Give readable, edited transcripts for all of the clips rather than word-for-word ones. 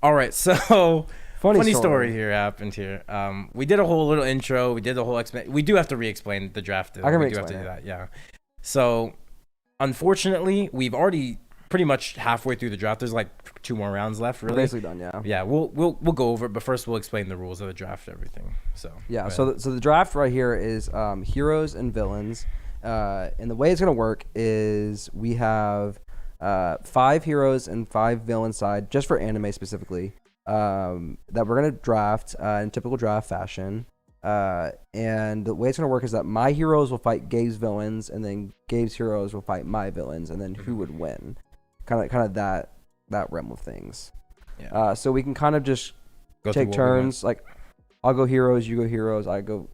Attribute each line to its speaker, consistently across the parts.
Speaker 1: All right, so funny story
Speaker 2: story.
Speaker 1: here happened here. We did a whole little intro. We did the whole we do have to re-explain the draft.
Speaker 2: I can
Speaker 1: We do have to
Speaker 2: re-explain
Speaker 1: do
Speaker 2: it.
Speaker 1: that. Yeah. So unfortunately, we've already pretty much halfway through the draft. There's like two more rounds left,
Speaker 2: We're
Speaker 1: really.
Speaker 2: basically done, yeah.
Speaker 1: Yeah, we'll go over it, but first we'll explain the rules of the draft, everything. So
Speaker 2: Yeah,
Speaker 1: go
Speaker 2: so
Speaker 1: ahead.
Speaker 2: the draft right here is heroes and villains. And the way it's going to work is we have 5 heroes and 5 villain side, just for anime specifically, that we're going to draft in typical draft fashion. And the way it's going to work is that my heroes will fight Gabe's villains, and then Gabe's heroes will fight my villains, and then who would win? Kind of that realm of things.
Speaker 1: Yeah.
Speaker 2: So we can kind of just
Speaker 1: Go
Speaker 2: take
Speaker 1: through what we want.
Speaker 2: turns. Like, I'll go heroes, you go heroes, I go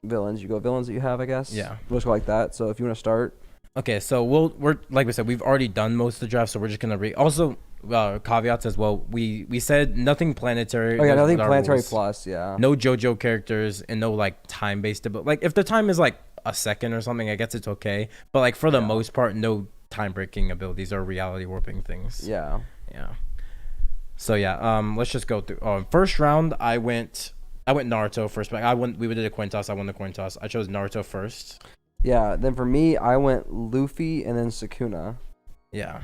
Speaker 2: villains, you go villains that you have, I guess.
Speaker 1: Yeah.
Speaker 2: We'll just go like that. So if you want to start.
Speaker 1: Okay, so we're like we said, we've already done most of the draft, so we're just gonna also caveats as well. We said nothing planetary.
Speaker 2: Oh yeah,
Speaker 1: those
Speaker 2: nothing
Speaker 1: are our
Speaker 2: planetary
Speaker 1: rules.
Speaker 2: plus. Yeah.
Speaker 1: No JoJo characters and no like time based ability. Like if the time is like a second or something, I guess it's okay. But like for the most part, no time breaking abilities or reality warping things.
Speaker 2: Yeah.
Speaker 1: Yeah. So yeah, let's just go through. First round, I went Naruto first. But we did a coin toss. I won the coin toss. I chose Naruto first.
Speaker 2: Yeah. Then for me, I went Luffy and then Sukuna.
Speaker 1: Yeah,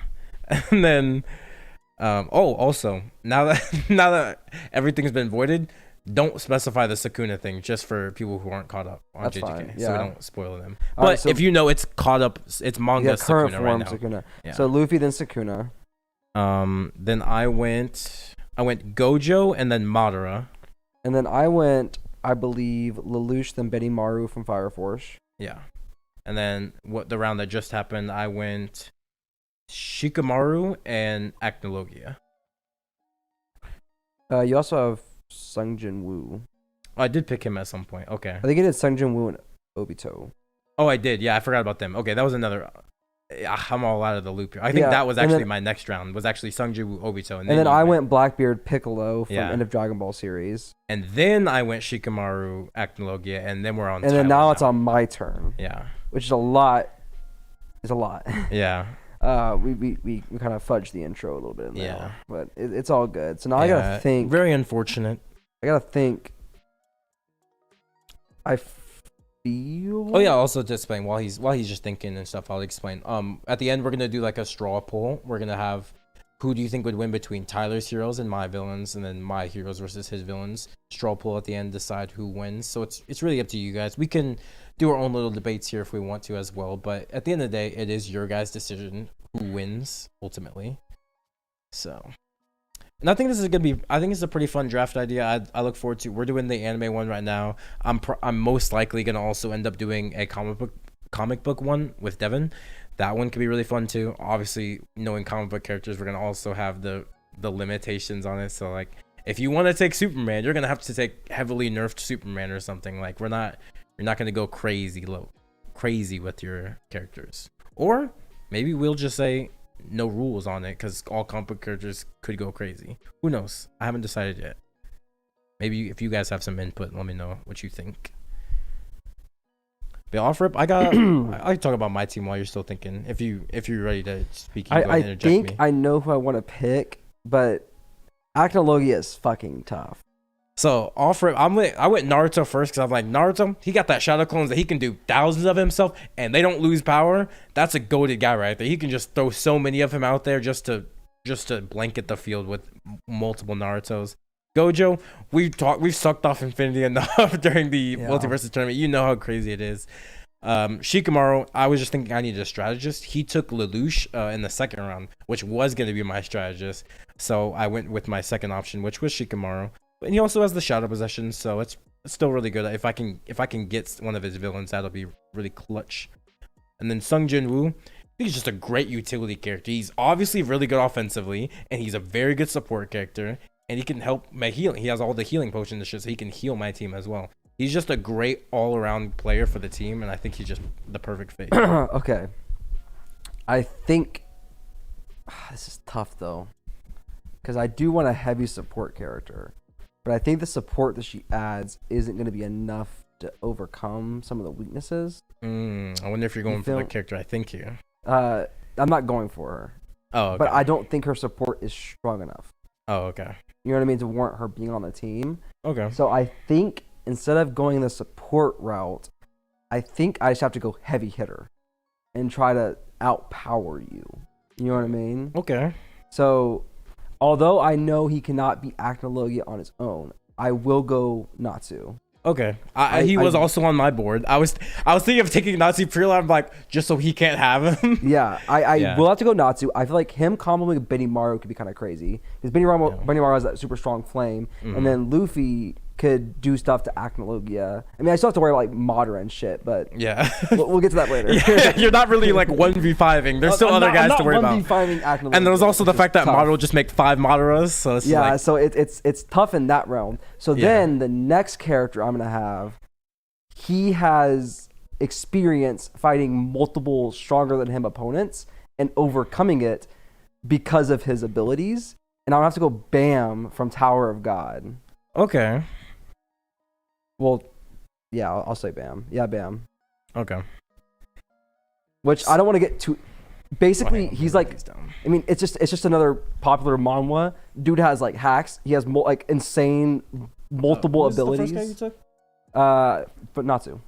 Speaker 1: and then also now that everything's been voided, don't specify the Sukuna thing just for people who aren't caught up on
Speaker 2: That's
Speaker 1: JJK,
Speaker 2: fine,
Speaker 1: so we
Speaker 2: yeah.
Speaker 1: don't spoil them.
Speaker 2: All
Speaker 1: But
Speaker 2: right, so-
Speaker 1: if you know it's caught up, it's manga
Speaker 2: Yeah, current
Speaker 1: Sukuna
Speaker 2: form
Speaker 1: right now.
Speaker 2: Sukuna.
Speaker 1: Yeah.
Speaker 2: So Luffy then Sukuna.
Speaker 1: Then I went Gojo and then Madara.
Speaker 2: And then I went, I believe, Lelouch then Benimaru from Fire Force.
Speaker 1: Yeah. And then the round that just happened, I went Shikamaru and Acnologia.
Speaker 2: You also have Sungjin Woo.
Speaker 1: I did pick him at some point. Okay.
Speaker 2: I think it is Sungjin Woo and Obito.
Speaker 1: Oh, I did. Yeah, I forgot about them. Okay, that was another. I'm all out of the loop here. I think
Speaker 2: Yeah,
Speaker 1: that was
Speaker 2: and
Speaker 1: actually
Speaker 2: then-
Speaker 1: my next round. Was actually Sungju Obito,
Speaker 2: And then
Speaker 1: you
Speaker 2: I went Blackbeard Piccolo from
Speaker 1: Yeah.
Speaker 2: End of Dragon Ball series.
Speaker 1: and then I went Shikamaru Acnologia, and then we're on.
Speaker 2: And then
Speaker 1: Tyler
Speaker 2: now it's on my turn,
Speaker 1: Yeah.
Speaker 2: which is a lot. It's a lot.
Speaker 1: Yeah.
Speaker 2: We kind of fudged the intro a little bit in there,
Speaker 1: Yeah.
Speaker 2: but it's all good. So now I
Speaker 1: Yeah,
Speaker 2: gotta think.
Speaker 1: Very unfortunate.
Speaker 2: I gotta think. I feel.
Speaker 1: Oh yeah. Also, to explain while he's just thinking and stuff, I'll explain. At the end, we're gonna do like a straw poll. We're gonna have who do you think would win between Tyler's heroes and my villains, and then my heroes versus his villains. Straw poll at the end, decide who wins. So it's really up to you guys. We can do our own little debates here if we want to as well. But at the end of the day, it is your guys' decision who wins ultimately. So. And I think this is gonna be. I think it's a pretty fun draft idea. I look forward to. We're doing the anime one right now. I'm most likely gonna also end up doing a comic book one with Devin. That one could be really fun too. Obviously, knowing comic book characters, we're gonna also have the limitations on it. So like, if you want to take Superman, you're gonna have to take heavily nerfed Superman or something. Like you're not gonna go crazy with your characters. Or maybe we'll just say no rules on it because all comic book characters could go crazy. Who knows? I haven't decided yet. Maybe if you guys have some input, let me know what you think. But off rip, I can talk about my team while you're still thinking. If you're ready to speak, you can go ahead and
Speaker 2: I
Speaker 1: interject
Speaker 2: think
Speaker 1: me.
Speaker 2: I know who I want to pick, but Acnologia is fucking tough.
Speaker 1: So off rip, I went Naruto first because I'm like, Naruto, he got that shadow clones that he can do thousands of himself and they don't lose power. That's a goated guy right there. He can just throw so many of him out there just to blanket the field with multiple Narutos. Gojo, we've sucked off Infinity enough during the multiverse tournament. You know how crazy it is. Shikamaru, I was just thinking I needed a strategist. He took Lelouch in the second round, which was going to be my strategist. So I went with my second option, which was Shikamaru. And he also has the shadow possession, so it's still really good. If I can get one of his villains, that'll be really clutch. And then Sung Jin Woo, he's just a great utility character. He's obviously really good offensively, and he's a very good support character. And he can help my healing. He has all the healing potions and shit, so he can heal my team as well. He's just a great all-around player for the team, and I think he's just the perfect fit.
Speaker 2: Okay. I think this is tough though, because I do want a heavy support character, but I think the support that she adds isn't going to be enough to overcome some of the weaknesses.
Speaker 1: I wonder if you're going for the character I think here.
Speaker 2: I'm not going for her.
Speaker 1: Oh, okay.
Speaker 2: But I don't think her support is strong enough.
Speaker 1: Oh, okay.
Speaker 2: You know what I mean? To warrant her being on the team.
Speaker 1: Okay.
Speaker 2: So I think instead of going the support route, I think I just have to go heavy hitter and try to outpower you. You know what I mean?
Speaker 1: Okay.
Speaker 2: So although I know he cannot beat Acnologia on his own, I will go Natsu.
Speaker 1: Okay. He was also on my board. I was thinking of taking Natsu Preload. I'm like, just so he can't have him.
Speaker 2: Yeah, I will have to go Natsu. I feel like him comboing with Benimaru could be kind of crazy. Because Benimaru has that super strong flame. And then Luffy could do stuff to Acnologia. I mean, I still have to worry about like Madara and shit, but
Speaker 1: Yeah.
Speaker 2: we'll get to that later.
Speaker 1: Yeah, you're not really like 1v5ing. There's still other guys to worry about.
Speaker 2: 1v5ing Acnologia,
Speaker 1: And there's also the fact that
Speaker 2: tough.
Speaker 1: Madara will just make 5 Madaras. So it's like,
Speaker 2: So it's tough in that realm. So then the next character I'm gonna have, he has experience fighting multiple stronger than him opponents and overcoming it because of his abilities. And I'll have to go Bam from Tower of God.
Speaker 1: okay.
Speaker 2: Well, yeah, I'll say Bam. Yeah, Bam.
Speaker 1: Okay.
Speaker 2: Which I don't want to get too. Basically,
Speaker 1: Well,
Speaker 2: he's like, I mean, it's just another popular manhwa. Dude has like hacks. He has like insane multiple abilities.
Speaker 1: The first guy you took?
Speaker 2: But Natsu.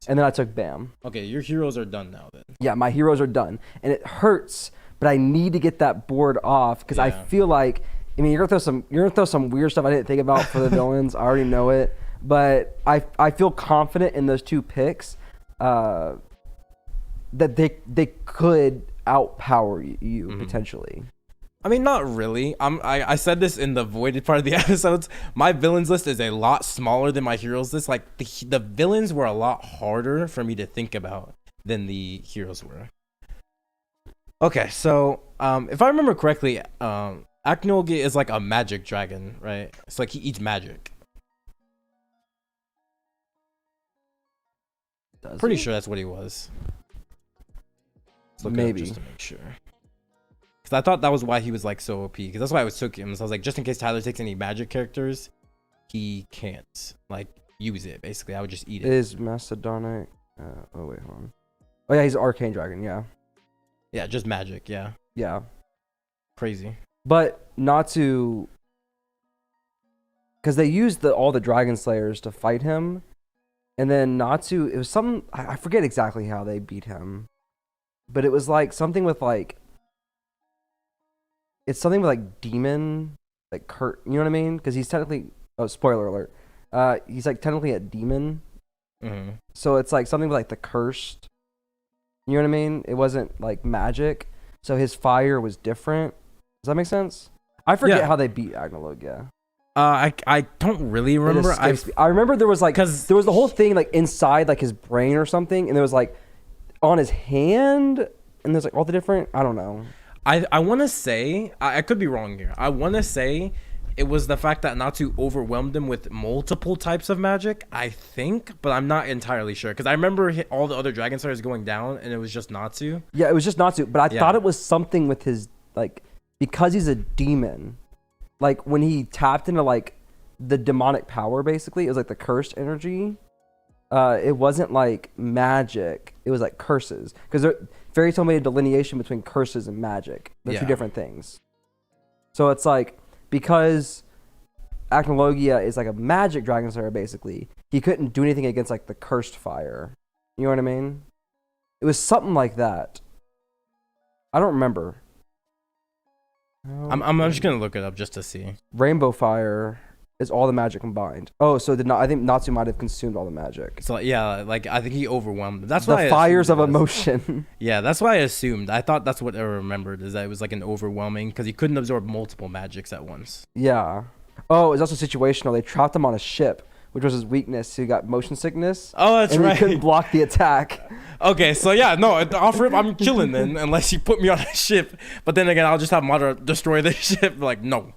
Speaker 2: And then I took Bam.
Speaker 1: Okay, your heroes are done now then.
Speaker 2: Yeah, my heroes are done, and it hurts, but I need to get that board off because I feel like, I mean, you're gonna throw some weird stuff I didn't think about for the villains. I already know it, but I feel confident in those 2 picks, that they could outpower you potentially.
Speaker 1: I mean, not really. I said this in the voided part of the episodes. My villains list is a lot smaller than my heroes list. Like the villains were a lot harder for me to think about than the heroes were. Okay, so if I remember correctly, Acnologia is like a magic dragon, right? It's like he eats magic. Pretty sure that's what he was. Let's look it up just to make sure. Because I thought that was why he was like so OP. Because that's why I took him. So I was like, just in case Tyler takes any magic characters, he can't like use it. Basically, I would just eat it.
Speaker 2: Is Macedonic? Oh wait, hold on. Oh yeah, he's an arcane dragon. Yeah.
Speaker 1: Yeah, just magic. Yeah.
Speaker 2: Yeah.
Speaker 1: Crazy.
Speaker 2: But Natsu, because they used all the dragon slayers to fight him, and then Natsu, it was some, I forget exactly how they beat him, but it was like something with like, it's something with like demon, like Kurt, you know what I mean? Because he's technically, oh, spoiler alert, he's like technically a demon. So it's like something with like the cursed, you know what I mean? It wasn't like magic, so his fire was different. Does that make sense? I forget how they beat Acnologia.
Speaker 1: I don't really remember.
Speaker 2: I remember there was like, because there was the whole thing like inside like his brain or something, and there was like on his hand, and there's like all the different, I don't know.
Speaker 1: I want to say, I could be wrong here. I want to say it was the fact that Natsu overwhelmed him with multiple types of magic, I think, but I'm not entirely sure. Because I remember all the other Dragon Slayers going down, and it was just Natsu.
Speaker 2: Yeah, it was just Natsu, but I thought it was something with his, like, because he's a demon, like, when he tapped into, like, the demonic power, basically, it was, like, the cursed energy. It wasn't, like, magic. It was, like, curses. Because Fairy Tail made a delineation between curses and magic. They're two different things. So it's, like, because Acnologia is, like, a magic Dragon Slayer, basically, he couldn't do anything against, like, the cursed fire. You know what I mean? It was something like that. I don't remember.
Speaker 1: I'm just gonna look it up just to see.
Speaker 2: Rainbow Fire is all the magic combined. Oh, so I think Natsu might have consumed all the magic.
Speaker 1: So yeah, like I think he overwhelmed them. That's
Speaker 2: the
Speaker 1: why
Speaker 2: fires of emotion.
Speaker 1: Yeah, that's why I assumed. I thought that's what I remembered, is that it was like an overwhelming, because he couldn't absorb multiple magics at once.
Speaker 2: Yeah. Oh, it was also situational. They trapped him on a ship, which was his weakness. So he got motion sickness.
Speaker 1: Oh, that's right.
Speaker 2: And he couldn't block the attack.
Speaker 1: Okay, so yeah, no, off rip, I'm chilling then, unless you put me on a ship. But then again, I'll just have Madara destroy the ship. Like, no.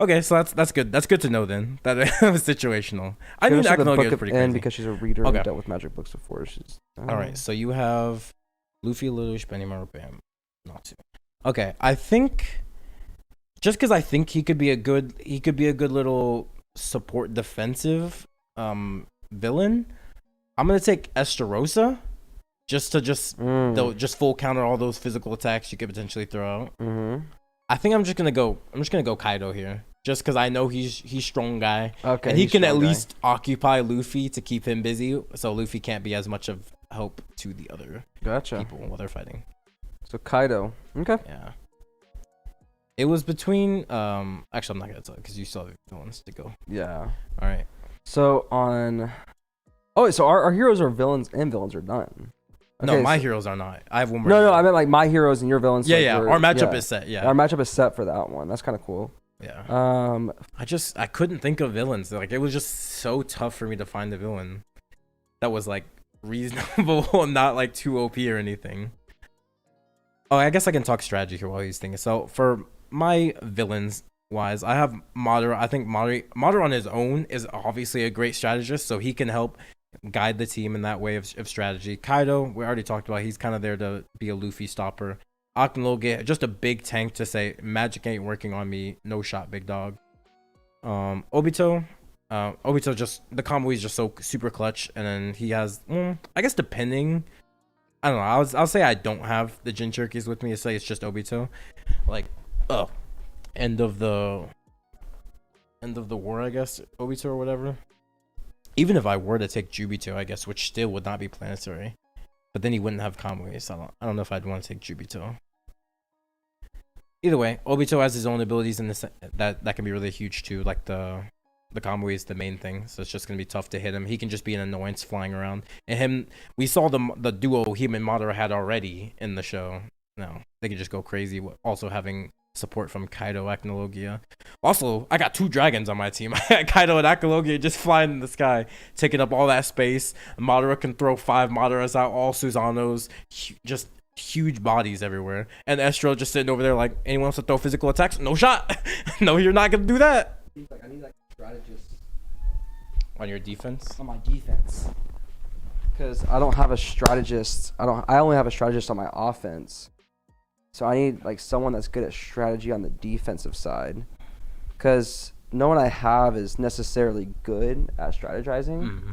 Speaker 1: Okay, so that's good. That's good to know then. That it was situational. I knew Acnologia was pretty crazy.
Speaker 2: Because she's a reader and dealt with magic books before.
Speaker 1: All right, so you have Luffy, Lelouch, Benimaru, Bam, Natsu. Okay, I think just because I think he could be a good little support defensive villain. I'm gonna take Esterosa just to full counter all those physical attacks you could potentially throw out. I think I'm just gonna go Kaido here, just because I know he's strong guy.
Speaker 2: Okay.
Speaker 1: And he can at least occupy Luffy to keep him busy, so Luffy can't be as much of help to the other people while they're fighting.
Speaker 2: So Kaido. Okay.
Speaker 1: Yeah. It was between actually I'm not gonna tell you because you still have villains to go.
Speaker 2: Yeah.
Speaker 1: All right.
Speaker 2: So so our heroes are villains and villains are done. Okay,
Speaker 1: no, my heroes are not. I have one more.
Speaker 2: No, I meant like my heroes and your villains.
Speaker 1: Yeah,
Speaker 2: like,
Speaker 1: our matchup is set. Yeah.
Speaker 2: Our matchup is set for that one. That's kind of cool.
Speaker 1: Yeah. I couldn't think of villains. Like it was just so tough for me to find a villain that was like reasonable and not like too OP or anything. Oh, I guess I can talk strategy here while he's thinking. So for my villains wise, I have Madara. I think Madara on his own is obviously a great strategist, so he can help guide the team in that way of strategy. Kaido, we already talked about, he's kind of there to be a Luffy stopper. Akinoge, just a big tank to say magic ain't working on me, no shot, big dog. Obito just the combo is just so super clutch, and then he has I guess depending, I don't know, I'll say I don't have the Jinchurikis with me, to say it's just Obito, like end of the war, I guess, Obito or whatever. Even if I were to take Jubito, I guess, which still would not be planetary, but then he wouldn't have Kamui, so I don't know if I'd want to take Jubito. Either way, Obito has his own abilities in this that can be really huge too. Like the Kamui is the main thing, so it's just gonna be tough to hit him. He can just be an annoyance flying around. And we saw the duo him and Madara had already in the show. No, they could just go crazy. Also having support from Kaido, Akinologia. Also, I got 2 dragons on my team. Kaido and Akinologia just flying in the sky, taking up all that space. Madara can throw 5 Madaras out, all Susanos, just huge bodies everywhere. And Estro just sitting over there like, anyone wants to throw physical attacks? No shot. No, you're not gonna do that.
Speaker 2: I need like strategist
Speaker 1: On your defense?
Speaker 2: on my defense, because I don't have a strategist. I only have a strategist on my offense. So I need like someone that's good at strategy on the defensive side, because no one I have is necessarily good at strategizing.
Speaker 1: Mm-hmm.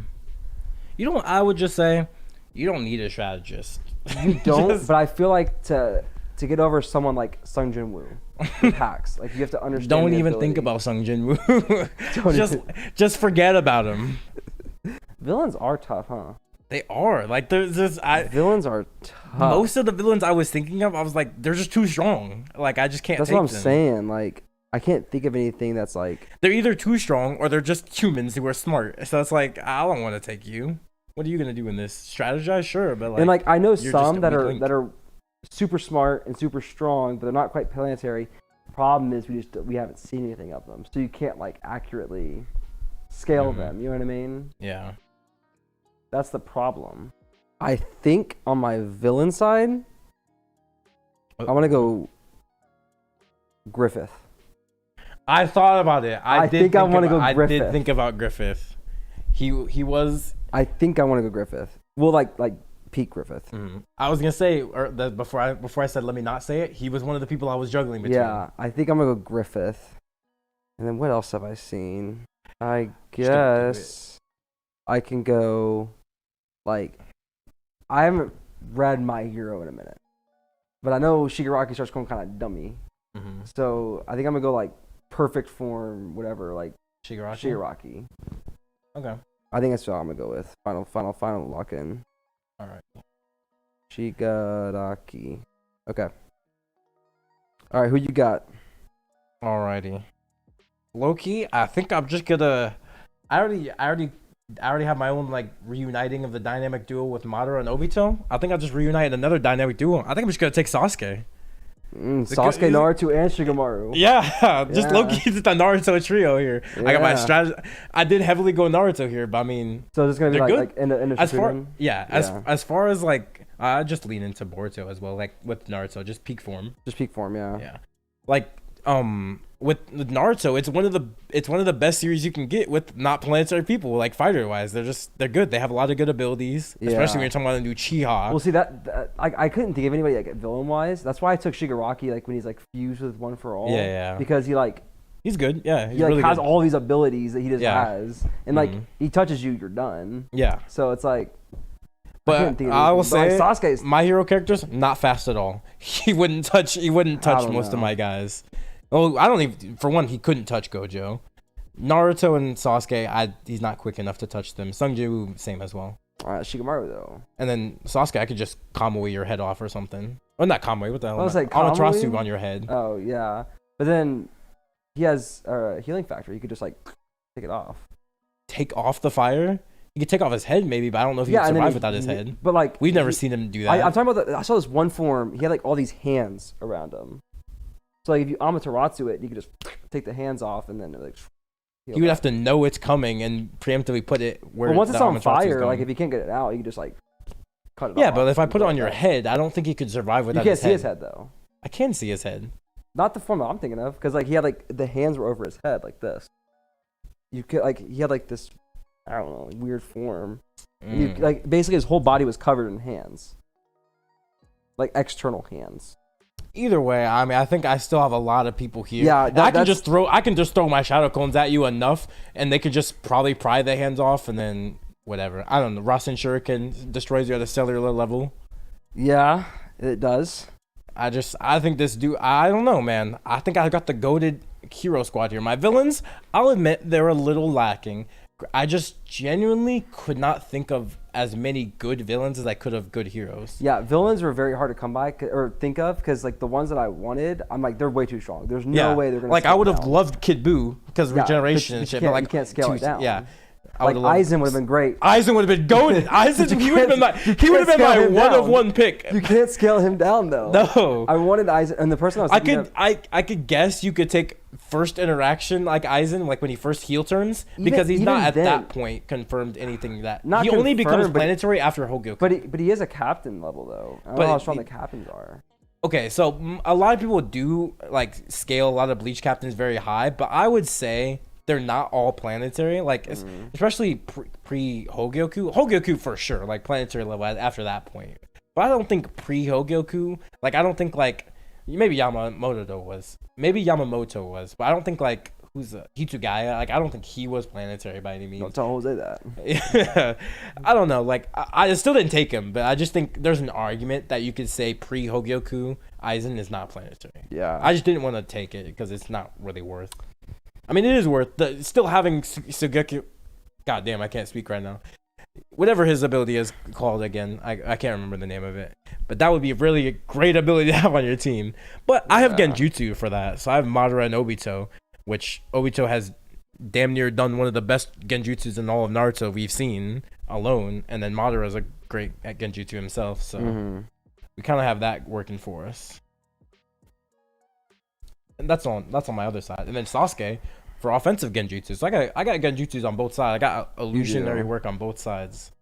Speaker 1: You don't. I would just say you don't need a strategist.
Speaker 2: You don't, but I feel like to get over someone like Sung Jin Woo with hacks, like you have to understand.
Speaker 1: Don't even think about Sung Jin Woo. just forget about him.
Speaker 2: Villains are tough, huh?
Speaker 1: They are like
Speaker 2: villains are tough.
Speaker 1: Most of the villains I was thinking of, I was like, they're just too strong. Like I just can't.
Speaker 2: That's
Speaker 1: take
Speaker 2: what I'm
Speaker 1: them.
Speaker 2: saying. Like I can't think of anything that's like.
Speaker 1: They're either too strong or they're just humans who are smart. So it's like I don't want to take you. What are you gonna do in this? Strategize, sure, but like.
Speaker 2: And like I know some that are super smart and super strong, but they're not quite planetary. Problem is we haven't seen anything of them, so you can't like accurately scale them. You know what I mean?
Speaker 1: Yeah.
Speaker 2: That's the problem. I think on my villain side, I want to go Griffith.
Speaker 1: I thought about it. I did think about Griffith. He was.
Speaker 2: I think I want to go Griffith. Well, like peak Griffith.
Speaker 1: Mm-hmm. I was gonna say before I said let me not say it. He was one of the people I was juggling between.
Speaker 2: Yeah, I think I'm gonna go Griffith. And then what else have I seen? I guess I can go. Like, I haven't read My Hero in a minute, but I know Shigaraki starts going kind of dummy. Mm-hmm. So I think I'm gonna go like perfect form, whatever, like Shigaraki.
Speaker 1: Okay.
Speaker 2: I think that's what I'm gonna go with. Final lock in.
Speaker 1: All right.
Speaker 2: Shigaraki. Okay. All right, who you got?
Speaker 1: Alrighty. Loki, I think I'm just gonna. I already have my own like reuniting of the dynamic duo with Madara and Obito. I think I'll just reunite another dynamic duo. I think I'm just gonna take Sasuke.
Speaker 2: Sasuke, Naruto, and Shikamaru.
Speaker 1: Yeah, just Loki's the Naruto trio here. Yeah. I got my strategy. I did heavily go Naruto here, but I mean,
Speaker 2: so it's gonna be like in the
Speaker 1: as far as like I just lean into Boruto as well, like with Naruto, just peak form. Yeah, like with Naruto, it's one of the best series you can get with not planetary people, like fighter wise. They're good. They have a lot of good abilities, especially when you're talking about a new Chiha.
Speaker 2: Well, see that I couldn't think of anybody like villain wise. That's why I took Shigaraki, like when he's like fused with One for All.
Speaker 1: Yeah.
Speaker 2: Because
Speaker 1: he's good. Yeah,
Speaker 2: he really has all these abilities that he just has, and like he touches you, you're done.
Speaker 1: Yeah.
Speaker 2: So it's like
Speaker 1: But I will say,
Speaker 2: like, Sasuke's,
Speaker 1: my hero character's not fast at all. He wouldn't touch most of my guys. Oh, I don't even. For one, he couldn't touch Gojo. Naruto and Sasuke, he's not quick enough to touch them. Sungju, same as well.
Speaker 2: Shikamaru though.
Speaker 1: And then Sasuke, I could just Kamui your head off or something. Or not Kamui, what the hell?
Speaker 2: I was like,
Speaker 1: Amaterasu on your head.
Speaker 2: Oh yeah, but then he has a healing factor. You could just like take it off.
Speaker 1: Take off the fire? You could take off his head maybe, but I don't know if he could survive without his head.
Speaker 2: But like,
Speaker 1: we've never seen him do that.
Speaker 2: I'm talking about I saw this one form. He had like all these hands around him. So like if you Amaterasu it, you could just take the hands off and then like.
Speaker 1: He would have to know it's coming and preemptively put it where.
Speaker 2: Well, once it's on fire, like if you can't get it out, you can just like cut it off.
Speaker 1: Yeah, but if I put it on your head, I don't think he could survive without his head.
Speaker 2: You can't see his head though.
Speaker 1: I can see his head.
Speaker 2: Not the form that I'm thinking of, because like he had like the hands were over his head like this. You could like he had like this, I don't know, like, weird form. And you, like basically his whole body was covered in hands, like external hands.
Speaker 1: Either way, I mean, I think I still have a lot of people here.
Speaker 2: Yeah,
Speaker 1: I can just throw my shadow clones at you enough, and they could just probably pry the hands off, and then whatever. I don't know. Rasen Shuriken destroys you at a cellular level.
Speaker 2: Yeah, it does.
Speaker 1: I think this dude. I don't know, man. I think I got the goated hero squad here. My villains, I'll admit, they're a little lacking. I just genuinely could not think of as many good villains as I could of good heroes.
Speaker 2: Yeah, villains were very hard to come by or think of because like the ones that I wanted, I'm like they're way too strong. There's no way they're gonna.
Speaker 1: Like I would have loved Kid Buu because regeneration and shit, but like
Speaker 2: you can't scale it down.
Speaker 1: Yeah.
Speaker 2: Like Aizen would have been great.
Speaker 1: Aizen would have been going. Aizen, he would have been my one of one pick.
Speaker 2: You can't scale him down though.
Speaker 1: No.
Speaker 2: I wanted Aizen, and the person I was thinking
Speaker 1: I could guess you could take first interaction like Aizen, like when he first heel turns, because he's not at that point confirmed anything that he only becomes planetary after Hogyoku.
Speaker 2: But he is a captain level though. I don't know how strong the captains are.
Speaker 1: Okay, so a lot of people do like scale a lot of Bleach captains very high, but I would say they're not all planetary, like especially pre Hogyoku. Hogyoku for sure, like planetary level after that point. But I don't think pre Hogyoku, like I don't think like maybe Yamamoto was, but I don't think like Hitsugaya, like I don't think he was planetary by any means.
Speaker 2: Don't tell Jose that.
Speaker 1: Yeah, I don't know, like I still didn't take him, but I just think there's an argument that you could say pre Hogyoku Aizen is not planetary.
Speaker 2: Yeah,
Speaker 1: I just didn't want to take it because it's not really worth. I mean, it is worth still having Sugeki. God damn, I can't speak right now. Whatever his ability is called again, I can't remember the name of it. But that would be really a great ability to have on your team. But I have Genjutsu for that. So I have Madara and Obito, which Obito has damn near done one of the best Genjutsus in all of Naruto we've seen alone. And then Madara is a great at Genjutsu himself. So we kind of have that working for us. And that's on my other side. And then Sasuke for offensive genjutsu. So I got genjutsus on both sides. I got illusionary work on both sides.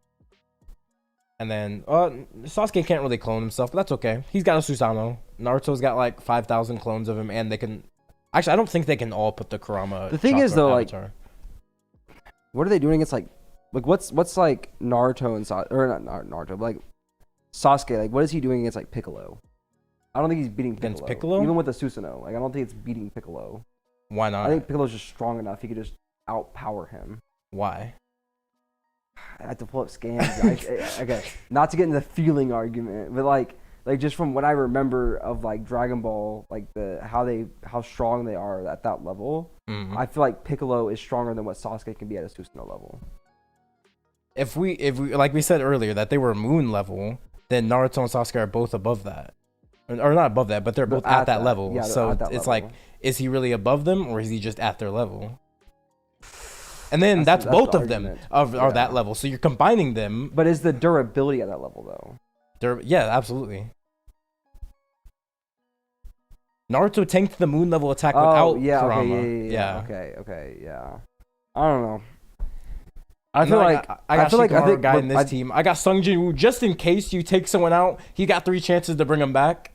Speaker 1: And then Sasuke can't really clone himself, but that's okay. He's got a Susanoo. Naruto's got like 5,000 clones of him, and they can actually I don't think they can all put the Kurama.
Speaker 2: The thing is though,
Speaker 1: avatar.
Speaker 2: like what are they doing against like what's like Naruto and Naruto, but like Sasuke, like what is he doing against like Piccolo? I don't think he's beating Piccolo. Against Piccolo? Even with the Susanoo. Like, I don't think it's beating Piccolo.
Speaker 1: Why not?
Speaker 2: I think Piccolo's just strong enough. He could just outpower him.
Speaker 1: Why?
Speaker 2: I have to pull up scans. Okay. Not to get into the feeling argument, but like just from what I remember of like Dragon Ball, like how strong they are at that level, I feel like Piccolo is stronger than what Sasuke can be at a Susanoo level.
Speaker 1: If we like we said earlier that they were moon level, then Naruto and Sasuke are both above that. Or not above that, but they're both at that level. Yeah, so it's level. Like, is he really above them, or is he just at their level? And then that's both of them are that level. So you're combining them.
Speaker 2: But is the durability at that level, though?
Speaker 1: Yeah, absolutely. Naruto tanked the moon level attack without Kurama.
Speaker 2: Okay, yeah. I don't know.
Speaker 1: I feel like I got Shikamaru guy in this team. I got Sung Jin-woo just in case you take someone out. He got 3 chances to bring him back.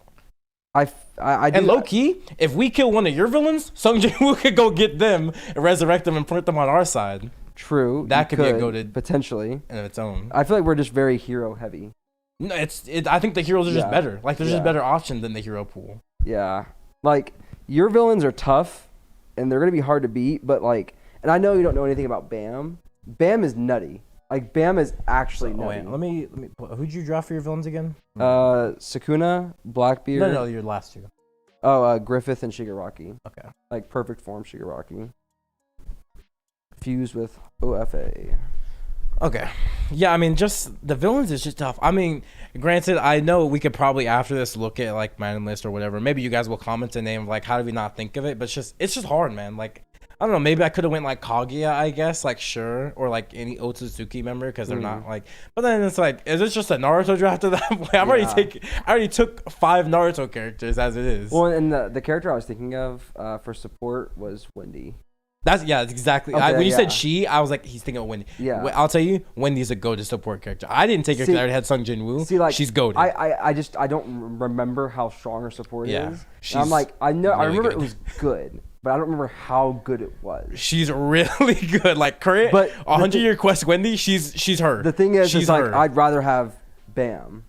Speaker 1: And low key, if we kill one of your villains, Sung Jin-woo could go get them and resurrect them and put them on our side.
Speaker 2: True,
Speaker 1: that could be a goated
Speaker 2: potentially
Speaker 1: in its own.
Speaker 2: I feel like we're just very hero heavy.
Speaker 1: No, I think the heroes are just better. Like there's just better options than the hero pool.
Speaker 2: Yeah, like your villains are tough, and they're gonna be hard to beat. But like, and I know you don't know anything about Bam. Bam is nutty. Like Bam is actually
Speaker 1: Oh
Speaker 2: nutty.
Speaker 1: wait, let me. Who'd you draft for your villains again?
Speaker 2: Sakuna, Blackbeard.
Speaker 1: No, your last two.
Speaker 2: Oh, Griffith and Shigaraki.
Speaker 1: Okay.
Speaker 2: Like perfect form Shigaraki. Fused with OFA.
Speaker 1: Okay. Yeah, I mean, just the villains is just tough. I mean, granted, I know we could probably after this look at like Madden list or whatever. Maybe you guys will comment a name of like how do we not think of it? But it's just hard, man. Like I don't know. Maybe I could have went like Kaguya, I guess, like sure, or like any Otsutsuki member because they're not like. But then it's like, is it just a Naruto draft at that point? I already took 5 Naruto characters as it is.
Speaker 2: Well, and the character I was thinking of for support was Wendy.
Speaker 1: That's exactly.
Speaker 2: Okay,
Speaker 1: when you said she, I was like, he's thinking of Wendy.
Speaker 2: Yeah.
Speaker 1: I'll tell you, Wendy's a go-to support character. I didn't take her because I already had Sung Jin Woo.
Speaker 2: See, like
Speaker 1: she's goated.
Speaker 2: I don't remember how strong her support is. And I'm like, I remember
Speaker 1: good.
Speaker 2: it was good, but I don't remember how good it was.
Speaker 1: She's really good. Like current, but 100-year quest Wendy, she's her.
Speaker 2: The thing is, like I'd rather have Bam.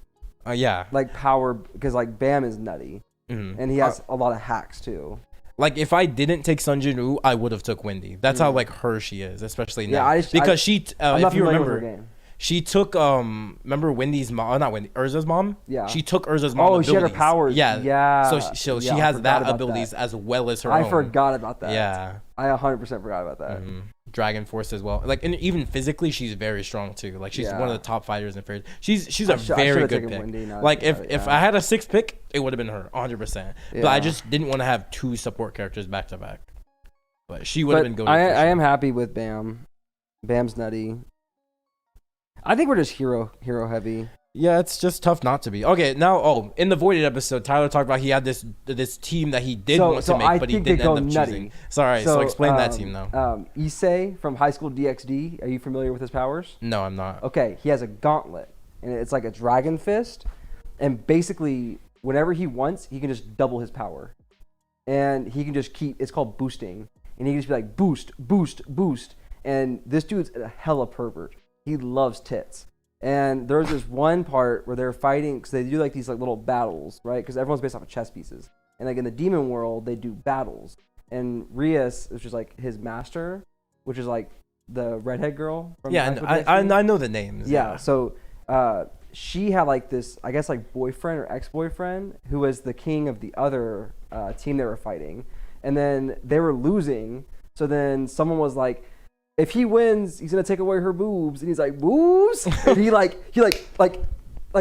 Speaker 1: Yeah.
Speaker 2: Like power, because like Bam is nutty, and he has a lot of hacks too.
Speaker 1: Like if I didn't take Sun Jin Woo, I would have took Wendy. That's how like her she is, especially now. Because she, if you remember, she took remember Wendy's mom, not Wendy, Urza's mom.
Speaker 2: Yeah.
Speaker 1: She took Urza's mom.
Speaker 2: Oh, she had her powers.
Speaker 1: Yeah.
Speaker 2: Yeah.
Speaker 1: So she has that abilities as well as her own.
Speaker 2: I forgot about that.
Speaker 1: Yeah.
Speaker 2: I 100% forgot about that.
Speaker 1: Dragon Force as well. Like, and even physically, she's very strong too. Like, she's one of the top fighters in Fairy. She's a very good pick. Like, if I had a 6th pick, it would have been her, 100%. But I just didn't want to have 2 support characters back to back. But she would have been good.
Speaker 2: I am happy with Bam. Bam's nutty. I think we're just hero heavy.
Speaker 1: Yeah, it's just tough not to be. Okay, now, in the Voided episode, Tyler talked about he had this team that he did want to make, but he didn't end up choosing. Sorry, so explain that team now.
Speaker 2: Issei from High School DxD, are you familiar with his powers?
Speaker 1: No, I'm not.
Speaker 2: Okay, he has a gauntlet, and it's like a dragon fist, and basically, whenever he wants, he can just double his power. And he can just it's called boosting, and he can just be like, boost, boost, boost. And this dude's a hella pervert. He loves tits. And there's this one part where they're fighting because they do like these like little battles, right? Because everyone's based off of chess pieces. And like in the demon world, they do battles. And Rias, which is like his master, which is like the redhead girl. From
Speaker 1: I know the names.
Speaker 2: Yeah. So she had like this, I guess like boyfriend or ex-boyfriend who was the king of the other team they were fighting. And then they were losing. So then someone was like, if he wins, he's gonna take away her boobs, and he's like, boobs, and he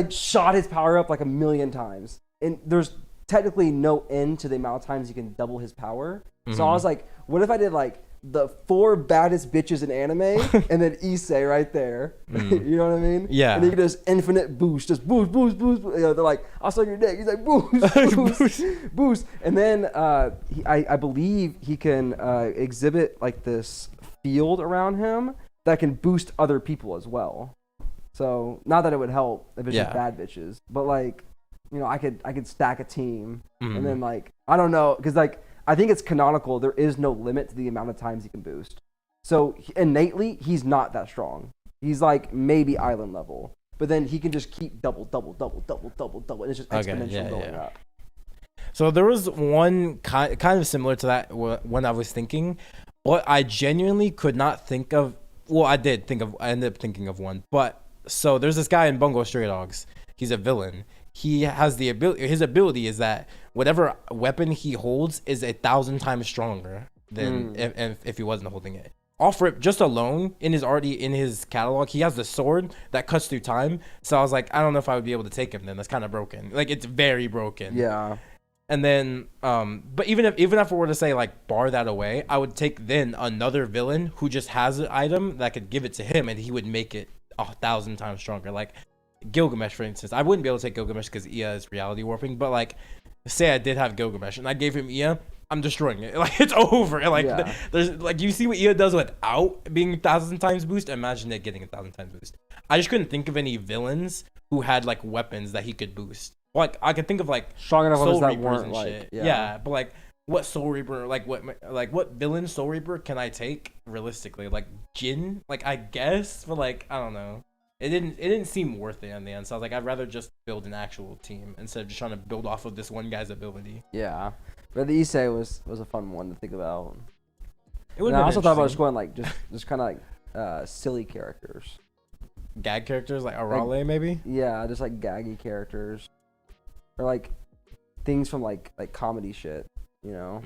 Speaker 2: shot his power up like 1,000,000 times, and there's technically no end to the amount of times you can double his power. So I was like, what if I did like the 4 baddest bitches in anime, and then Issei right there, you know what I mean?
Speaker 1: Yeah.
Speaker 2: And then you just infinite boost, just boost, boost, boost. You know, they're like, I'll suck your dick. He's like, boost, boost, boost, and then I believe he can exhibit like this field around him that can boost other people as well. So not that it would help if it's just bad bitches, but like, you know, I could stack a team and then like, I don't know, because like I think it's canonical. There is no limit to the amount of times he can boost. So innately, he's not that strong. He's like maybe island level, but then he can just keep double, and it's just exponential going up.
Speaker 1: So there was one kind of similar to that when I was thinking. But I genuinely could not think of. Well, I ended up thinking of one. But so there's this guy in Bungo Stray Dogs. He's a villain. He has the ability. His ability is that whatever weapon he holds is 1,000 times stronger than if he wasn't holding it. Off rip, just alone in his catalog, he has the sword that cuts through time. So I was like, I don't know if I would be able to take him. Then that's kind of broken. Like it's very broken.
Speaker 2: Yeah.
Speaker 1: And then, but even if I were to say like bar that away, I would take then another villain who just has an item that could give it to him, and he would make it 1,000 times stronger. Like Gilgamesh, for instance. I wouldn't be able to take Gilgamesh because Ia is reality warping. But like, say I did have Gilgamesh and I gave him Ia, I'm destroying it. Like it's over. Like there's like you see what Ia does without being 1,000 times boost. Imagine it getting 1,000 times boost. I just couldn't think of any villains who had like weapons that he could boost. Like I could think of like
Speaker 2: strong enough
Speaker 1: Soul
Speaker 2: that
Speaker 1: Reapers
Speaker 2: weren't
Speaker 1: and
Speaker 2: like
Speaker 1: shit. Yeah, but like what Soul Reaper, like what villain Soul Reaper can I take realistically? Like Jin, like I guess, but like I don't know. It didn't seem worth it in the end. So I was like, I'd rather just build an actual team instead of just trying to build off of this one guy's ability.
Speaker 2: Yeah, but the Issei was a fun one to think about.
Speaker 1: It would.
Speaker 2: I also thought about just going like just kind of like silly characters.
Speaker 1: gag characters like Arale maybe.
Speaker 2: Yeah, just like gaggy characters, or like things from like comedy shit, you know,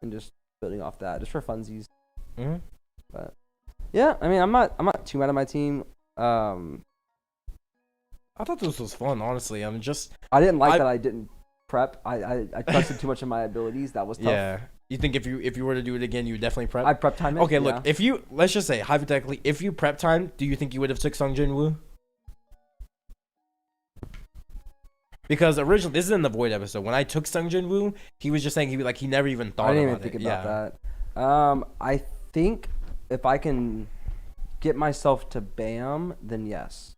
Speaker 2: and just building off that just for funsies. But yeah, I mean, I'm not too mad at my team.
Speaker 1: I thought this was fun, honestly. I
Speaker 2: didn't like that I didn't prep. I trusted too much in my abilities. That was tough.
Speaker 1: Yeah. You think if you were to do it again, you would definitely prep?
Speaker 2: I'd prep time it.
Speaker 1: Okay, look, let's just say hypothetically, if you prep time, do you think you would have took Sung Jin Woo? Because originally, this is in the Void episode. When I took Sung Jin Woo, he was just saying he never even thought about it.
Speaker 2: I didn't even think about that. I think if I can get myself to Bam, then yes.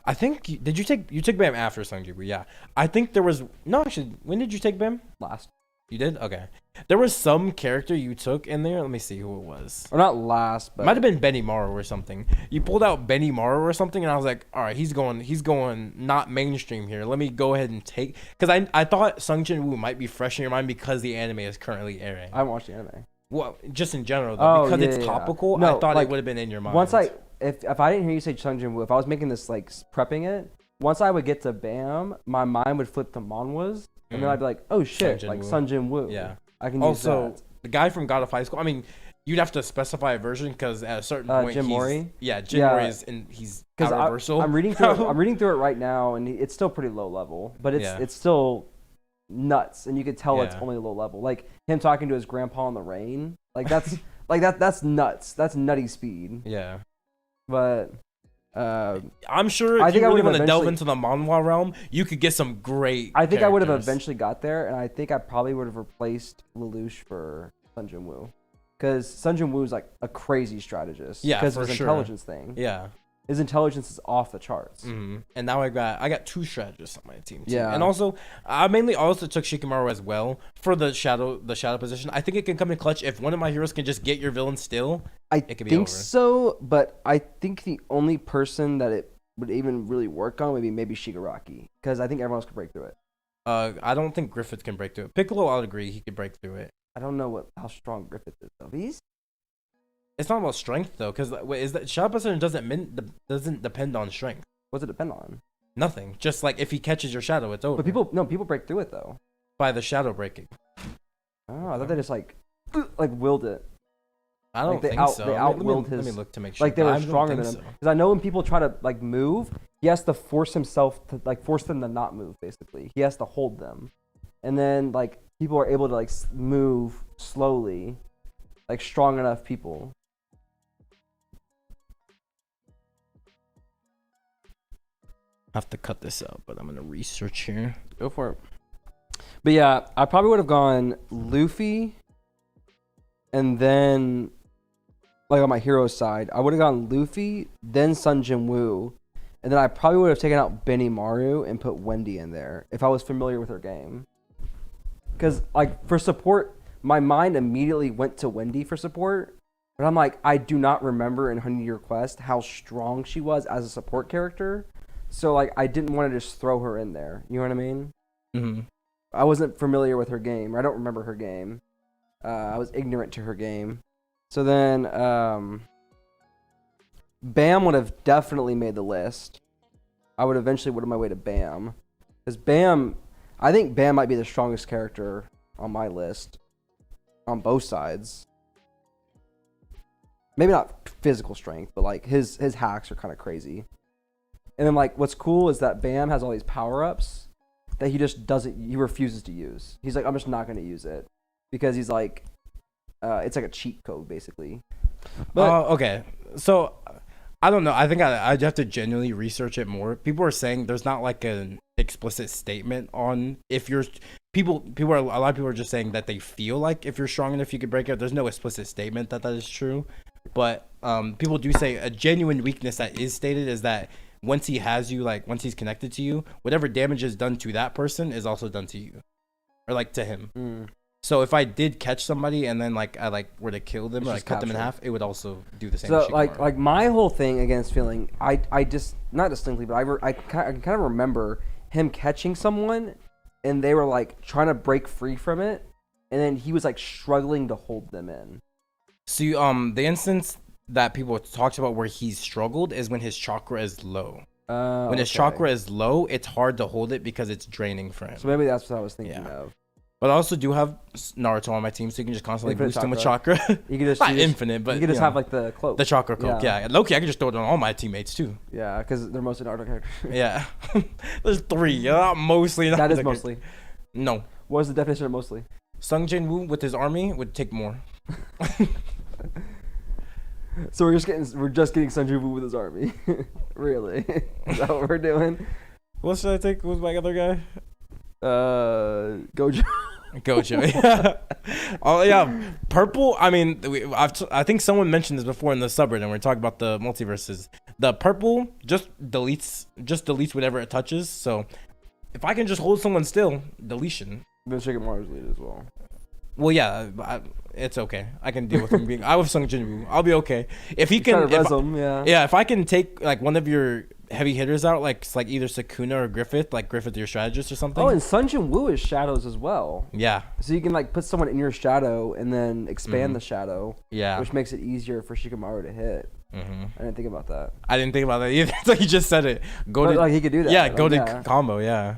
Speaker 1: I think you took Bam after Sung Jin Woo? Yeah. I think there was actually. When did you take Bam?
Speaker 2: Last.
Speaker 1: You did? Okay. There was some character you took in there. Let me see who it was.
Speaker 2: Or not last, but
Speaker 1: might have been Benny Morrow or something. You pulled out Benny Morrow or something, and I was like, all right, he's going not mainstream here. Let me go ahead and take, because I thought Sung Jin Woo might be fresh in your mind because the anime is currently airing.
Speaker 2: I haven't watched the anime.
Speaker 1: Well, just in general though, because it's topical. No, I thought it would have been in your mind.
Speaker 2: Once if I didn't hear you say Sung Jin Woo, if I was making this like prepping it, once I would get to Bam, my mind would flip to manhwas, and then I'd be like, oh shit, Sung Jin Woo.
Speaker 1: Yeah.
Speaker 2: I can use that.
Speaker 1: The guy from God of High School. I mean, you'd have to specify a version because at a certain point,
Speaker 2: Jim Mori.
Speaker 1: Yeah, Jim Mori is, and he's out reversal.
Speaker 2: I'm reading through it right now, and it's still pretty low level, but it's still nuts, and you could tell it's only low level. Like him talking to his grandpa in the rain, like that's that's nuts. That's nutty speed.
Speaker 1: Yeah,
Speaker 2: but.
Speaker 1: I'm sure if you really want to delve into the manhwa realm, you could get some great.
Speaker 2: I think I would have eventually got there, and I think I probably would have replaced Lelouch for Sung Jin Woo, because Sung Jin Woo is like a crazy strategist.
Speaker 1: Yeah,
Speaker 2: because of his intelligence thing.
Speaker 1: Yeah,
Speaker 2: his intelligence is off the charts.
Speaker 1: And now I got two strategists on my team too.
Speaker 2: Yeah,
Speaker 1: and also I mainly also took Shikamaru as well for the shadow position. I think it can come in clutch if one of my heroes can just get your villain still.
Speaker 2: I think so, but I think the only person that it would even really work on would be maybe Shigaraki, because I think everyone else could break through it.
Speaker 1: I don't think Griffith can break through it. Piccolo, I'll agree, he could break through it.
Speaker 2: I don't know how strong Griffith is though.
Speaker 1: It's not about strength though, because is that shadow position doesn't depend on strength.
Speaker 2: What's it depend on?
Speaker 1: Nothing. Just like if he catches your shadow, it's over.
Speaker 2: But people break through it though.
Speaker 1: By the shadow breaking.
Speaker 2: Oh, I thought they just like willed it.
Speaker 1: I don't think so.
Speaker 2: They out-willed his.
Speaker 1: Let me look to make sure.
Speaker 2: Like they were stronger than him. Because I know when people try to like move, he has to force himself to like force them to not move. Basically, he has to hold them, and then like people are able to like move slowly, like strong enough people.
Speaker 1: I have to cut this out, but I'm gonna research here.
Speaker 2: Go for it. But yeah, I probably would have gone Luffy, and then. Like on my hero side, I would have gone Luffy, then Sung Jin Woo, and then I probably would have taken out Benny Maru and put Wendy in there if I was familiar with her game. Because like for support, my mind immediately went to Wendy for support, but I'm like, I do not remember in 100 Year Quest how strong she was as a support character, so like I didn't want to just throw her in there. You know what I mean?
Speaker 1: Mm-hmm.
Speaker 2: I wasn't familiar with her game, or I don't remember her game. I was ignorant to her game. So then, Bam would have definitely made the list. I would eventually work my way to Bam. Because I think Bam might be the strongest character on my list. On both sides. Maybe not physical strength, but like his hacks are kind of crazy. And then like what's cool is that Bam has all these power-ups that he refuses to use. He's like, I'm just not going to use it. Because he's like, it's like a cheat code, basically.
Speaker 1: But okay, so I don't know. I think I'd have to genuinely research it more. People are saying there's not like an explicit statement on if you're. A lot of people are just saying that they feel like if you're strong enough, you could break it. There's no explicit statement that is true, but people do say a genuine weakness that is stated is that once he has you, like once he's connected to you, whatever damage is done to that person is also done to you, or like to him. So if I did catch somebody and then like I were to kill them or like cut them in half, it would also do the same.
Speaker 2: So like my whole thing against feeling, I just not distinctly, but I kind of remember him catching someone, and they were like trying to break free from it, and then he was like struggling to hold them in.
Speaker 1: So the instance that people talked about where he's struggled is when his chakra is low. When his
Speaker 2: Okay.
Speaker 1: chakra is low, it's hard to hold it because it's draining for him.
Speaker 2: So maybe that's what I was thinking
Speaker 1: Yeah.
Speaker 2: of.
Speaker 1: But I also do have Naruto on my team, so you can just constantly
Speaker 2: Infinite
Speaker 1: boost him with chakra.
Speaker 2: You can just
Speaker 1: Not
Speaker 2: you just-
Speaker 1: infinite, but
Speaker 2: you can just have like the cloak.
Speaker 1: the chakra cloak. Yeah, Loki, I can just throw it on all my teammates too.
Speaker 2: Yeah, because they're mostly Naruto characters.
Speaker 1: Yeah, there's 3. Yeah, not mostly.
Speaker 2: That is
Speaker 1: like-
Speaker 2: mostly.
Speaker 1: No,
Speaker 2: What is the definition of mostly?
Speaker 1: Sung Jin Woo with his army would take more.
Speaker 2: So we're just getting Sanju with his army. Really? Is that what we're doing?
Speaker 1: What should I take? Who's my other guy?
Speaker 2: Gojo.
Speaker 1: Gojo. Yeah. Oh yeah, purple. I mean, I think someone mentioned this before in the subreddit, and we're talking about the multiverses. The purple just deletes whatever it touches. So if I can just hold someone still, deletion.
Speaker 2: Then Shikamaru's lead as well.
Speaker 1: Well, yeah, it's okay. I can deal with him being. I was Sung Jinwoo. I'll be okay. If he can,
Speaker 2: Try to res him, yeah.
Speaker 1: yeah. If I can take like one of your heavy hitters out, like either Sukuna or Griffith, like Griffith, your strategist or something.
Speaker 2: Oh, and Sun Jin Woo is shadows as well.
Speaker 1: Yeah.
Speaker 2: So you can like put someone in your shadow and then expand the shadow.
Speaker 1: Yeah.
Speaker 2: Which makes it easier for Shikamaru to hit.
Speaker 1: Mm-hmm.
Speaker 2: I didn't think about that.
Speaker 1: I didn't think about that either. It's like you just said it. Go
Speaker 2: But,
Speaker 1: to
Speaker 2: like he could do that.
Speaker 1: yeah,
Speaker 2: like,
Speaker 1: go to
Speaker 2: yeah.
Speaker 1: combo. Yeah.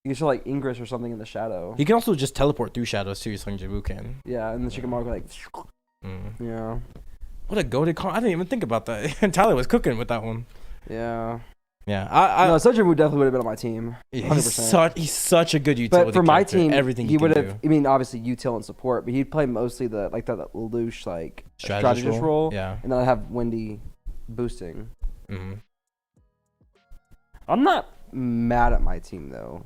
Speaker 2: You can show like Ingress or something in the shadow.
Speaker 1: He can also just teleport through shadows too. Sung Jinwoo can.
Speaker 2: Yeah, and then Shikamaru can like. Yeah.
Speaker 1: What a goaded combo! I didn't even think about that. And Tyler was cooking with that one.
Speaker 2: Yeah.
Speaker 1: Yeah,
Speaker 2: No, Sun Jin Woo definitely would have been on my team. 100%.
Speaker 1: he's such a good utility.
Speaker 2: But for my
Speaker 1: character.
Speaker 2: team,
Speaker 1: everything
Speaker 2: he would
Speaker 1: can
Speaker 2: have.
Speaker 1: do.
Speaker 2: I mean, obviously util and support, but he'd play mostly the Lelouch like
Speaker 1: Strategist
Speaker 2: role.
Speaker 1: Yeah.
Speaker 2: And then I'd have Wendy boosting.
Speaker 1: Mm-hmm.
Speaker 2: I'm not mad at my team though.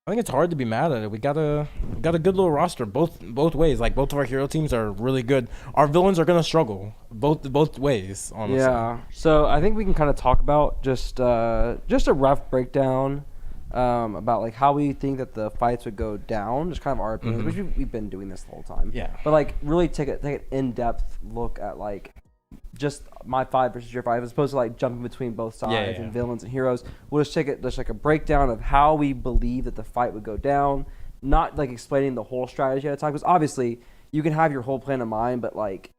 Speaker 1: I think it's hard to be mad at it. We got a good little roster both ways. Like both of our hero teams are really good. Our villains are gonna struggle both ways. Honestly.
Speaker 2: Yeah. So I think we can kind of talk about just a rough breakdown about like how we think that the fights would go down. Just kind of our opinions, which we've been doing this the whole time.
Speaker 1: Yeah.
Speaker 2: But like really take an in-depth look at like just my 5 versus your 5 as opposed to like jumping between both sides and villains and heroes. We'll just take it just like a breakdown of how we believe that the fight would go down, not like explaining the whole strategy at a time, because obviously you can have your whole plan in mind, but like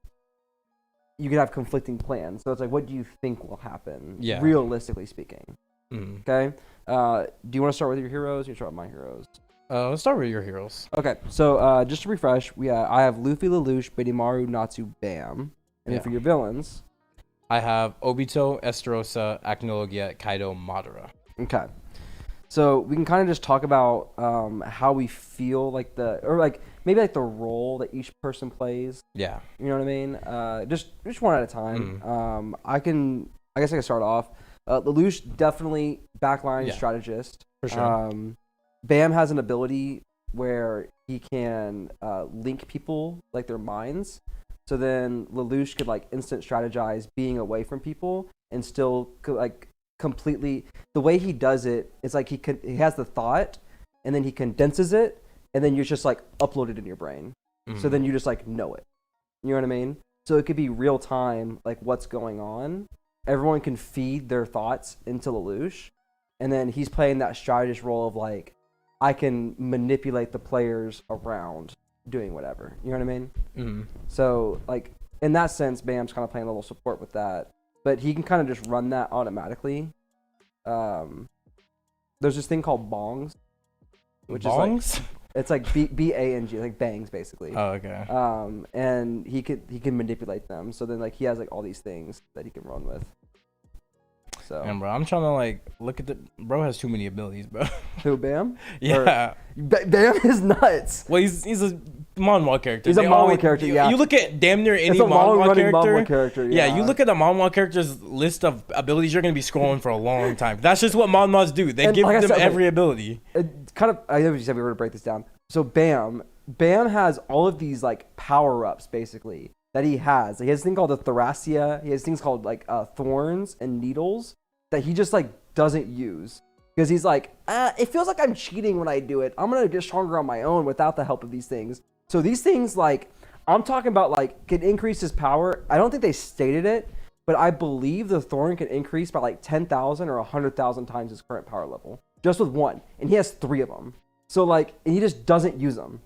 Speaker 2: you can have conflicting plans. So it's like, what do you think will happen?
Speaker 1: Yeah.
Speaker 2: Realistically speaking.
Speaker 1: Mm.
Speaker 2: Okay. Do you want to start with your heroes? Or you start with my heroes?
Speaker 1: Let's start with your heroes.
Speaker 2: Okay. So just to refresh, I have Luffy, Lelouch, Benimaru, Natsu, Bam. And then for your villains,
Speaker 1: I have Obito, Esterosa, Acnologia, Kaido, Madara.
Speaker 2: okay. So we can kind of just talk about how we feel like maybe like the role that each person plays.
Speaker 1: Yeah.
Speaker 2: You know what I mean? Just one at a time. I guess I can start off. Lelouch, definitely backline strategist.
Speaker 1: For sure.
Speaker 2: Bam has an ability where he can link people, like their minds. So then Lelouch could like instant strategize being away from people and still like completely. The way he does it, it's like he has the thought and then he condenses it and then you just like upload it in your brain. So then you just like know it. You know what I mean? So it could be real time, like what's going on. Everyone can feed their thoughts into Lelouch, and then he's playing that strategist role of like, I can manipulate the players around doing whatever. You know what I mean?
Speaker 1: Mm.
Speaker 2: So like in that sense, Bam's kind of playing a little support with that, but he can kind of just run that automatically. There's this thing called bongs, which
Speaker 1: Bongs?
Speaker 2: is like it's like B-A-N-G, like bangs basically.
Speaker 1: Oh, okay.
Speaker 2: And he can manipulate them. So then like he has like all these things that he can run with. So
Speaker 1: And bro, I'm trying to like look at bro has too many abilities, bro.
Speaker 2: who, Bam?
Speaker 1: Yeah.
Speaker 2: Bam is nuts.
Speaker 1: Well, he's a manhwa character.
Speaker 2: He's a manhwa character, yeah.
Speaker 1: You look at damn near any
Speaker 2: It's a long-running
Speaker 1: manhwa
Speaker 2: character.
Speaker 1: Yeah, you look at a manhwa character's list of abilities, you're gonna be scrolling for a long time. That's just what manhwas do. They give
Speaker 2: like I
Speaker 1: them
Speaker 2: said,
Speaker 1: every ability.
Speaker 2: I know what you said. We were to break this down. So Bam has all of these like power-ups basically that he has. He has a thing called the Thracia. He has things called like thorns and needles that he just like doesn't use because he's like, it feels like I'm cheating when I do it. I'm gonna get stronger on my own without the help of these things. So these things, like I'm talking about, like can increase his power. I don't think they stated it, but I believe the thorn can increase by like 10,000 or 100,000 times his current power level just with one, and he has 3 of them. So like, and he just doesn't use them.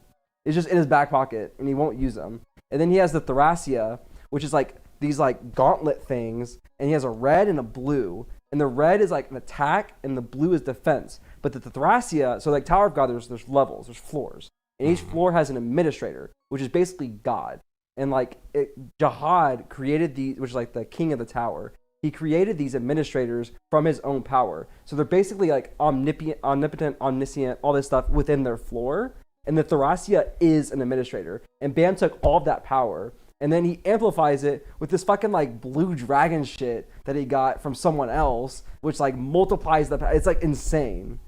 Speaker 2: It's just in his back pocket, and he won't use them. And then he has the Thracia, which is like these like gauntlet things, and he has a red and a blue, and the red is like an attack, and the blue is defense. But the Thracia, so like Tower of God, there's levels, there's floors, and each floor has an administrator, which is basically God. And like Jihad created these, which is like the king of the tower. He created these administrators from his own power. So they're basically like omnipotent, omniscient, all this stuff within their floor. And the Thracia is an administrator. And Bam took all of that power, and then he amplifies it with this fucking like blue dragon shit that he got from someone else, which like multiplies the. It's like insane.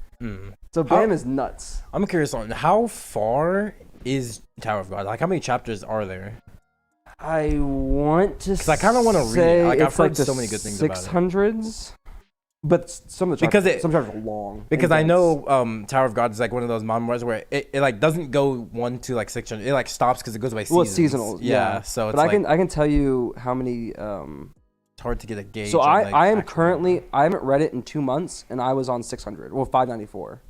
Speaker 2: So Bam is nuts.
Speaker 1: I'm curious on how far is Tower of God? Like, how many chapters are there?
Speaker 2: I want to.
Speaker 1: Because I kind of want to read it. Like, I've heard
Speaker 2: like
Speaker 1: so many good things about it.
Speaker 2: 600s. But some of the chapters, some chapters are long.
Speaker 1: Because I know Tower of God is like one of those manhwas where it like doesn't go 1 to like 600. It like stops because it goes by seasons.
Speaker 2: Well, it's seasonal. Yeah.
Speaker 1: So it's
Speaker 2: but I can tell you how many.
Speaker 1: It's hard to get a gauge.
Speaker 2: So I am currently, I haven't read it in 2 months, and I was on 600. Well, 594.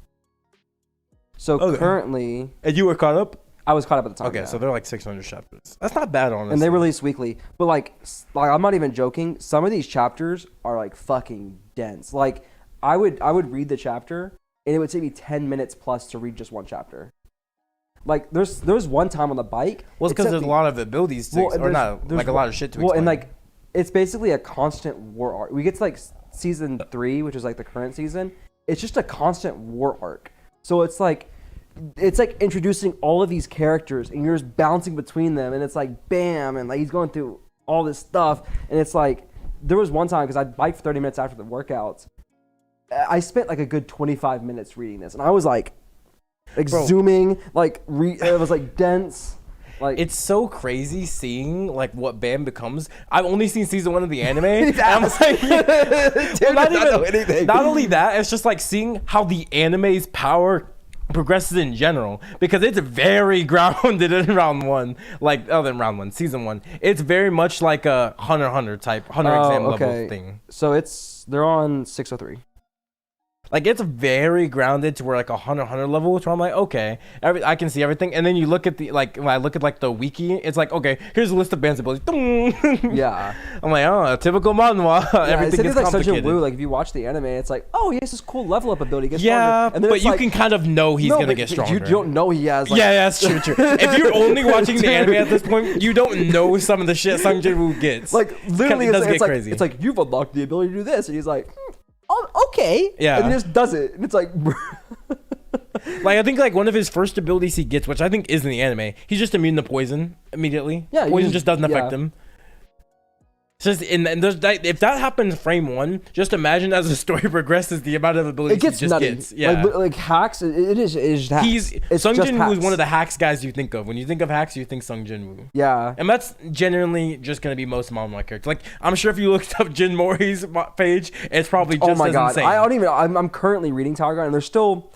Speaker 2: So currently.
Speaker 1: And you were caught up?
Speaker 2: I was caught up at the time.
Speaker 1: Okay, so they're like 600 chapters. That's not bad, honestly.
Speaker 2: And they release weekly. But like I'm not even joking. Some of these chapters are like fucking dense. Like I would read the chapter, and it would take me 10 minutes plus to read just one chapter. Like there was one time on the bike.
Speaker 1: Well, it's because there's a lot of abilities to or not like a lot of shit to explain.
Speaker 2: Well, and like it's basically a constant war arc. We get to like season 3, which is like the current season. It's just a constant war arc. So it's like introducing all of these characters, and you're just bouncing between them, and it's like bam, and like he's going through all this stuff, and it's like there was one time because I biked for 30 minutes after the workouts. I spent like a good 25 minutes reading this, and I was like zooming, like it was like dense. Like
Speaker 1: it's so crazy seeing like what Bam becomes. I've only seen season 1 of the anime. And I'm like, dude, not only that, it's just like seeing how the anime's power progresses in general, because it's very grounded in round 1, like other than round 1, season 1. It's very much like a Hunter x Hunter type exam level thing.
Speaker 2: So they're on 603.
Speaker 1: Like it's very grounded to where like a Hunter x Hunter level, which I'm like, okay, I can see everything. And then you look at the like when I look at like the wiki, it's like, okay, here's a list of Bam's abilities.
Speaker 2: Yeah.
Speaker 1: I'm like, oh, typical manhwa.
Speaker 2: Yeah,
Speaker 1: everything is
Speaker 2: like
Speaker 1: complicated.
Speaker 2: Wu, like if you watch the anime, it's like, oh, he has this cool level up ability. He gets
Speaker 1: yeah,
Speaker 2: and then
Speaker 1: but you can kind of know he's gonna get stronger.
Speaker 2: You don't know he has. Like,
Speaker 1: yeah, that's true. If you're only watching the anime at this point, you don't know some of the shit Sung Jin-woo gets.
Speaker 2: Like literally,
Speaker 1: it's crazy.
Speaker 2: It's like you've unlocked the ability to do this, and he's like, oh, okay.
Speaker 1: Yeah.
Speaker 2: And he just does it. And it's like...
Speaker 1: like, I think, like, one of his first abilities he gets, which I think is in the anime, he's just immune to poison immediately. Yeah. Poison just doesn't affect him. Just and there's that, if that happens frame 1, just imagine as the story progresses the amount of abilities he just gets. Yeah,
Speaker 2: like hacks. It is hacks.
Speaker 1: Sung Jin-woo is one of the hacks guys you think of when you think of hacks. You think Sung Jin-woo.
Speaker 2: Yeah,
Speaker 1: and that's generally just gonna be most manhwa characters. Like I'm sure if you looked up Jin Mori's page, it's probably just as insane.
Speaker 2: I don't even. I'm currently reading Tower God, and they're still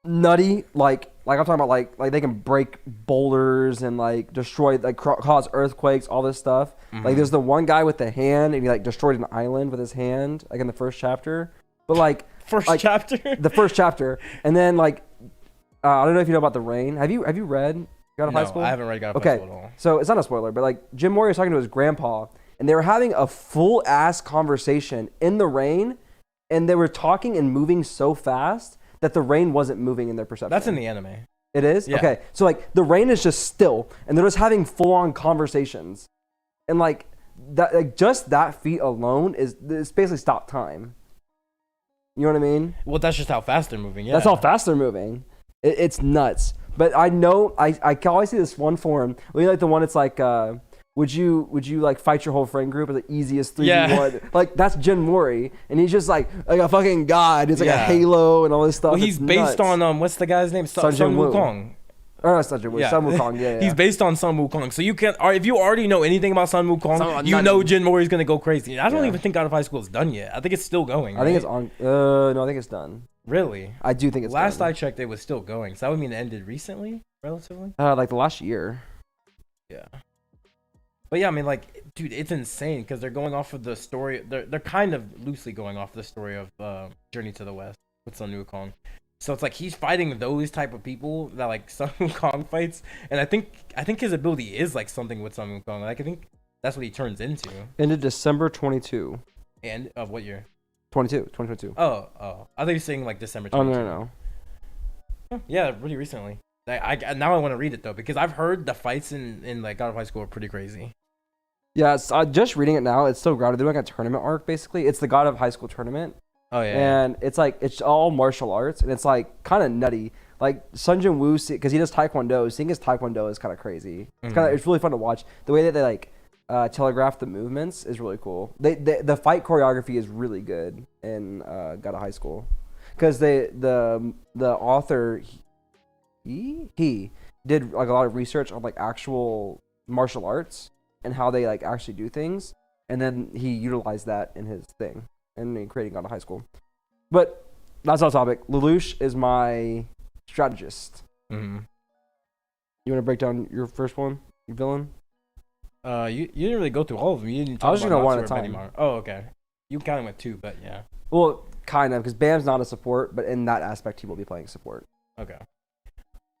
Speaker 2: nutty. Like I'm talking about like they can break boulders and like destroy, like cause earthquakes, all this stuff. Mm-hmm. Like there's the one guy with the hand, and he like destroyed an island with his hand, like in the first chapter. But like the first chapter, and then like I don't know if you know about the rain. Have you read God of High School?
Speaker 1: I haven't read God of High School at all.
Speaker 2: So it's not a spoiler, but like Jim Mori was talking to his grandpa, and they were having a full ass conversation in the rain, and they were talking and moving so fast that the rain wasn't moving in their perception.
Speaker 1: That's in the anime.
Speaker 2: It is?
Speaker 1: Yeah.
Speaker 2: Okay. So like the rain is just still, and they're just having full on conversations. And like that, like just that feat alone is basically stop time. You know what I mean?
Speaker 1: Well, that's just how fast they're moving. Yeah.
Speaker 2: That's how fast they're moving. It's nuts. But I know I can always see this one forum. Like the one it's like would you like fight your whole friend group as the easiest 3v1? Yeah. Like that's Jin Mori, and he's just like a fucking god. It's like a Halo and all this stuff.
Speaker 1: Well, he's based on what's the guy's name? Sun Wukong.
Speaker 2: Oh, that's not Jin Woo. Sun Wukong. Yeah.
Speaker 1: He's based on Sun Wukong, so you can. If you already know anything about Sun Wukong, you know Jin Mori's gonna go crazy. I don't even think God of High School is done yet. I think it's still going.
Speaker 2: I think it's on. No, I think it's done.
Speaker 1: Really?
Speaker 2: I do think it's
Speaker 1: last
Speaker 2: done.
Speaker 1: I checked, it was still going. So that would mean it ended recently, relatively.
Speaker 2: Like the last year.
Speaker 1: Yeah. But yeah, I mean, like, dude, it's insane because they're going off of the story. They're kind of loosely going off the story of Journey to the West with Sun Wukong. So it's like he's fighting those type of people that like Sun Wukong fights, and I think his ability is like something with Sun Wukong. Like I think That's what he turns into.
Speaker 2: Ended December 22.
Speaker 1: And of what year?
Speaker 2: 2022.
Speaker 1: Oh. I thought you were saying like December
Speaker 2: Oh
Speaker 1: 22.
Speaker 2: no.
Speaker 1: Yeah, really recently. I now I want to read it though because I've heard the fights in like God of High School are pretty crazy.
Speaker 2: Yeah, just reading it now. It's so grounded. They're like a tournament arc basically. It's the God of High School tournament.
Speaker 1: Oh yeah.
Speaker 2: And it's like it's all martial arts, and it's like kind of nutty. Like Sun Jin Woo, because he does Taekwondo. Seeing his Taekwondo is kind of crazy. It's really fun to watch. The way that they like telegraph the movements is really cool. The fight choreography is really good in God of High School, because the author he did like a lot of research on like actual martial arts and how they like actually do things, and then he utilized that in his thing and in creating God of High School. But that's not the topic. Lelouch is my strategist.
Speaker 1: Mm-hmm.
Speaker 2: You want to break down your first one, your villain?
Speaker 1: You didn't really go through all of them. You didn't talk
Speaker 2: I was just gonna
Speaker 1: about
Speaker 2: one at a
Speaker 1: Natsu or
Speaker 2: time.
Speaker 1: Benimar. Oh, okay. You counted with 2, but yeah.
Speaker 2: Well, kind of, because Bam's not a support, but in that aspect, he will be playing support.
Speaker 1: Okay.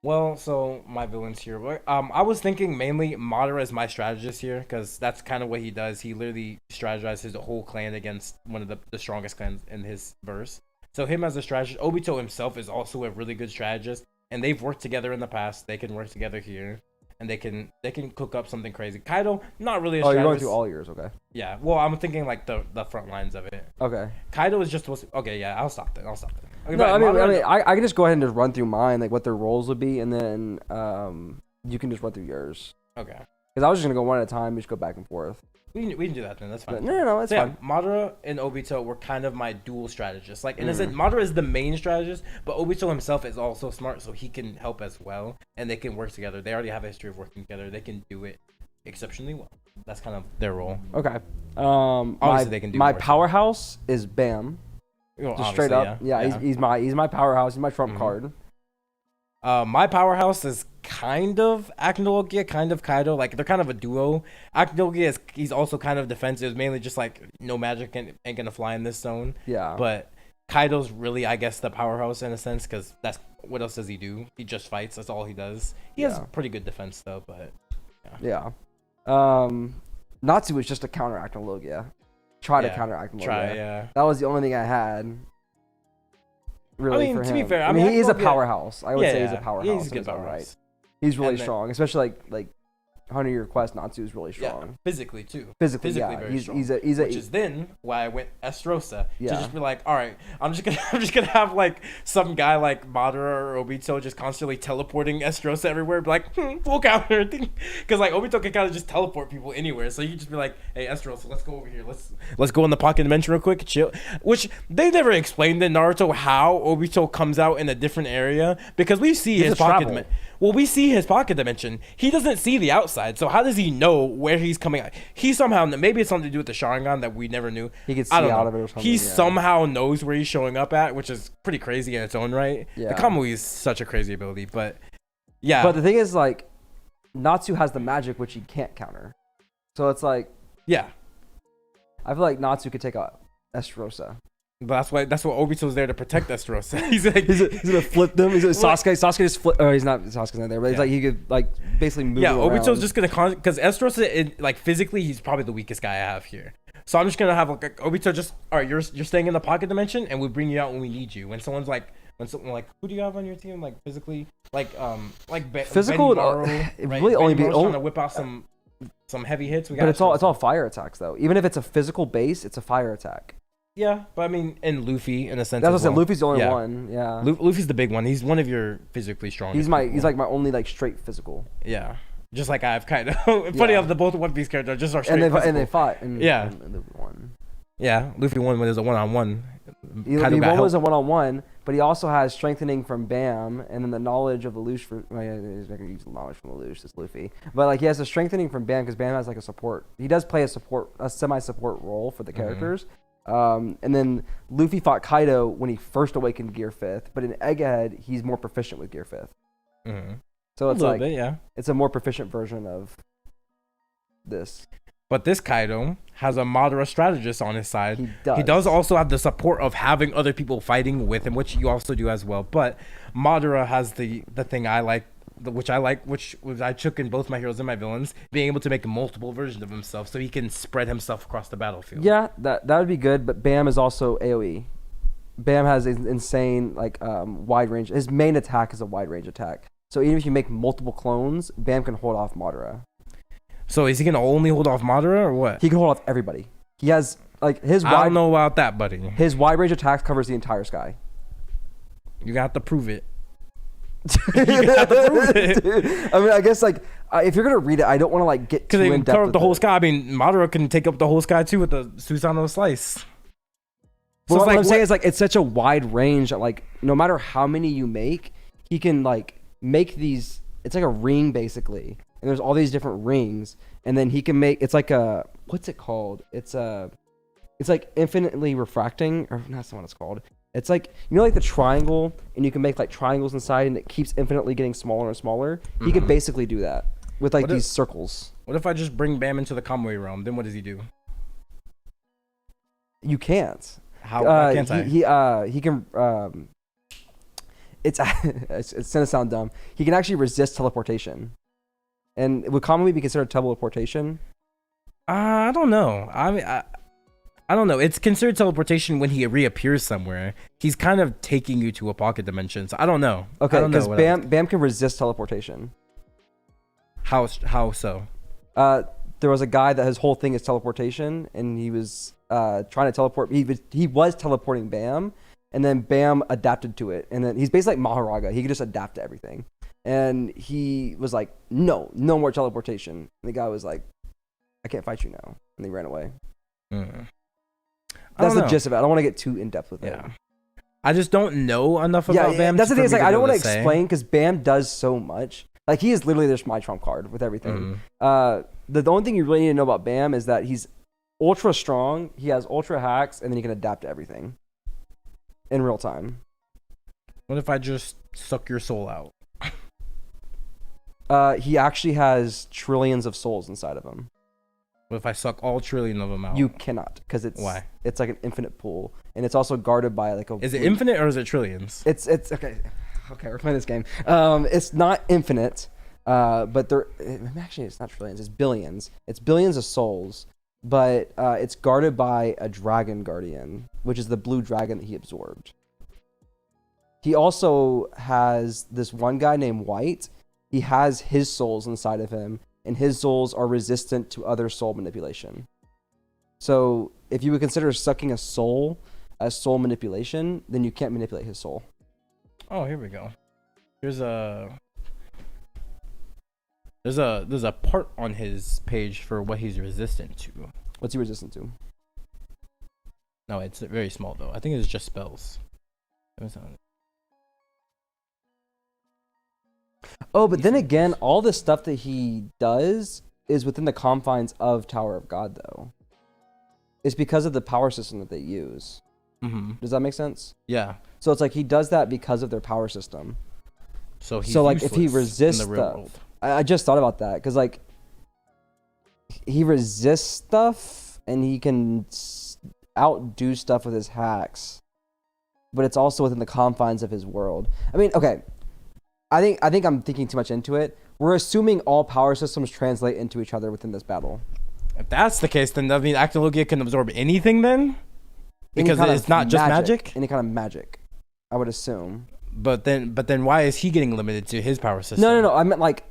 Speaker 1: Well, so my villains here. I was thinking mainly Madara is my strategist here because that's kind of what he does. He literally strategizes the whole clan against one of the strongest clans in his verse. So him as a strategist. Obito himself is also a really good strategist, and they've worked together in the past. They can work together here, and they can cook up something crazy. Kaido, not really a strategist.
Speaker 2: You're going through all yours, okay?
Speaker 1: Yeah. Well, I'm thinking like the front lines of it.
Speaker 2: Okay.
Speaker 1: Kaido is just supposed to. Okay, yeah. I'll stop then. Okay,
Speaker 2: No, I mean,
Speaker 1: Madara,
Speaker 2: I can just go ahead and just run through mine, like what their roles would be, and then you can just run through yours.
Speaker 1: Okay.
Speaker 2: Because I was just gonna go one at a time, just go back and forth.
Speaker 1: We can do that then. That's fine.
Speaker 2: But no, it's fine.
Speaker 1: Madara and Obito were kind of my dual strategists. Like, in a sense, Madara is the main strategist, but Obito himself is also smart, so he can help as well, and they can work together. They already have a history of working together. They can do it exceptionally well. That's kind of their role.
Speaker 2: Okay.
Speaker 1: Obviously, they can do
Speaker 2: my
Speaker 1: more,
Speaker 2: powerhouse is Bam.
Speaker 1: Well,
Speaker 2: Just straight up. Yeah. He's my powerhouse. He's my trump card.
Speaker 1: My powerhouse is kind of Akinogia, kind of Kaido. Like, they're kind of a duo. Akinogia he's also kind of defensive, mainly just like no magic ain't gonna fly in this zone.
Speaker 2: Yeah.
Speaker 1: But Kaido's really, I guess, the powerhouse in a sense, because that's what else does he do? He just fights. That's all he does. He has pretty good defense though, but
Speaker 2: yeah. Natsu was just a counter Akinogia. Try to counter Akinogia.
Speaker 1: Yeah.
Speaker 2: That was the only thing I had. Really,
Speaker 1: I mean,
Speaker 2: for
Speaker 1: to
Speaker 2: him.
Speaker 1: be fair,
Speaker 2: I mean, he is a
Speaker 1: Akinogia-
Speaker 2: powerhouse. I would say he's a
Speaker 1: Yeah,
Speaker 2: powerhouse.
Speaker 1: he's a good
Speaker 2: in his own
Speaker 1: powerhouse.
Speaker 2: right. He's really
Speaker 1: And then-
Speaker 2: strong, especially like 100-Year Quest. Natsu is really strong.
Speaker 1: Yeah, physically too.
Speaker 2: Physically, yeah.
Speaker 1: very
Speaker 2: He's
Speaker 1: strong.
Speaker 2: he's a
Speaker 1: Which is then why I went Estrosa
Speaker 2: Yeah.
Speaker 1: to just be like, all right, I'm just gonna have like some guy like Madara or Obito just constantly teleporting Estrosa everywhere, be like, full counter, because like Obito can kind of just teleport people anywhere, so you can just be like, hey Estrosa, let's go over here, let's go in the pocket dimension real quick, chill. Which they never explained in Naruto how Obito comes out in a different area, because we see his pocket dimension. Well, we see his pocket dimension. He doesn't see the outside, so how does he know where he's coming out? He somehow, maybe it's something to do with the Sharingan that we never knew.
Speaker 2: He could see
Speaker 1: I don't
Speaker 2: out
Speaker 1: know.
Speaker 2: of it or something.
Speaker 1: He
Speaker 2: yeah.
Speaker 1: somehow knows where he's showing up at, which is pretty crazy in its own right.
Speaker 2: Yeah.
Speaker 1: The Kamui is such a crazy ability, but yeah.
Speaker 2: But the thing is, like, Natsu has the magic which he can't counter. So it's like,
Speaker 1: yeah.
Speaker 2: I feel like Natsu could take out Estarossa.
Speaker 1: But that's what Obito's there to protect Estarossa. He's like,
Speaker 2: he's gonna flip them. He's Sasuke just flip. Oh, he's not. Sasuke's not there, but he's like he could like basically move.
Speaker 1: Yeah,
Speaker 2: him
Speaker 1: Obito's
Speaker 2: around.
Speaker 1: just gonna because Estarossa, like physically, he's probably the weakest guy I have here. So I'm just gonna have like Obito just all right. You're staying in the pocket dimension, and we bring you out when we need you. When someone's like, who do you have on your team? Like physically,
Speaker 2: physical.
Speaker 1: Benimaru,
Speaker 2: It
Speaker 1: right?
Speaker 2: really only be
Speaker 1: Benimaru's trying to whip out some heavy hits.
Speaker 2: But it's all fire attacks though. Even if it's a physical base, it's a fire attack.
Speaker 1: Yeah, but I mean, and Luffy in a sense.
Speaker 2: That's what I said.
Speaker 1: well.
Speaker 2: Luffy's the only
Speaker 1: Yeah.
Speaker 2: one. Yeah.
Speaker 1: Luffy's the big one. He's one of your physically strong.
Speaker 2: He's like my only like straight physical.
Speaker 1: Yeah, just like I have kind of. Funny how the both One Piece characters just are straight.
Speaker 2: And they fought. And Luffy won.
Speaker 1: Yeah, Luffy won when there's a one-on-one.
Speaker 2: He won was a one-on-one, but he also has strengthening from Bam, and then the knowledge of the Lelouch. He's not gonna use the knowledge from the Lelouch. It's Luffy, but like he has a strengthening from Bam because Bam has like a support. He does play a semi-support role for the characters. And then Luffy fought Kaido when he first awakened Gear 5th, but in Egghead he's more proficient with Gear 5th. So it's like it's a more proficient version of this.
Speaker 1: But this Kaido has a Madara strategist on his side.
Speaker 2: He
Speaker 1: does also have the support of having other people fighting with him, which you also do as well. But Madara has the thing I like which I like, which I took in both my heroes and my villains, being able to make multiple versions of himself, so he can spread himself across the battlefield.
Speaker 2: Yeah, that would be good. But Bam is also AOE. Bam has an insane wide range. His main attack is a wide range attack. So even if you make multiple clones, Bam can hold off Madara.
Speaker 1: So is he gonna only hold off Madara or what?
Speaker 2: He can hold off everybody. He has like his.
Speaker 1: I don't know about that, buddy.
Speaker 2: His wide range attacks covers the entire sky.
Speaker 1: You got to prove it. You got to prove it.
Speaker 2: Dude, I mean, I guess like if you're gonna read it, I don't want to like get too in depth.
Speaker 1: Because they cover up the whole sky. I mean, Madara can take up the whole sky too with the Susanoo slice.
Speaker 2: So what I'm saying is like it's such a wide range that like no matter how many you make, he can like make these. It's like a ring basically. And there's all these different rings, and then he can make. It's like a what's it called? It's like infinitely refracting, or that's not what it's called. It's like like the triangle, and you can make like triangles inside, and it keeps infinitely getting smaller and smaller. He could basically do that with like these circles. What
Speaker 1: if I just bring Bam into the Kamui realm? Then what does he do?
Speaker 2: You can't.
Speaker 1: How can't
Speaker 2: I? He can. It's gonna sound dumb. He can actually resist teleportation. And would Kamui be considered teleportation?
Speaker 1: I don't know. I mean, I don't know. It's considered teleportation when he reappears somewhere. He's kind of taking you to a pocket dimension. So I don't know.
Speaker 2: Okay, because Bam can resist teleportation.
Speaker 1: How so?
Speaker 2: There was a guy that his whole thing is teleportation, and he was trying to teleport. He was teleporting Bam, and then Bam adapted to it. And then he's basically like Maharaga. He could just adapt to everything. And he was like, no more teleportation. And the guy was like, I can't fight you now. And he ran away. That's the gist of it. I don't want to get too in depth with it.
Speaker 1: I just don't know enough about Bam.
Speaker 2: That's the thing. Is like I don't want to explain because Bam does so much. Like he is literally just my trump card with everything. The only thing you really need to know about Bam is that he's ultra strong. He has ultra hacks, and then he can adapt to everything in real time.
Speaker 1: What if I just suck your soul out?
Speaker 2: He actually has trillions of souls inside of him.
Speaker 1: What if I suck all trillion of them out?
Speaker 2: You cannot, because it's
Speaker 1: why?
Speaker 2: It's like an infinite pool, and it's also guarded by like a.
Speaker 1: Is it infinite or is it trillions?
Speaker 2: It's okay. Okay, we're playing this game. It's not infinite, but actually it's not trillions. It's billions. It's billions of souls, but it's guarded by a dragon guardian, which is the blue dragon that he absorbed. He also has this one guy named White. He has his souls inside of him, and his souls are resistant to other soul manipulation. So if you would consider sucking a soul as soul manipulation, then you can't manipulate his soul.
Speaker 1: Oh, here we go. There's a part on his page for what he's resistant to.
Speaker 2: What's he resistant to?
Speaker 1: No, it's very small though. I think it's just spells.
Speaker 2: Oh, but then again, all the stuff that he does is within the confines of Tower of God, though. It's because of the power system that they use. Does that make sense?
Speaker 1: Yeah.
Speaker 2: So it's like he does that because of their power system.
Speaker 1: So
Speaker 2: like if he resists stuff, I just thought about that because like he resists stuff and he can outdo stuff with his hacks, but it's also within the confines of his world. I mean, okay. I think I'm thinking too much into it. We're assuming all power systems translate into each other within this battle.
Speaker 1: If that's the case, then does that mean Actilogia can absorb anything then? Because it's not just magic?
Speaker 2: Any kind of magic, I would assume.
Speaker 1: But then why is he getting limited to his power system?
Speaker 2: No. I meant like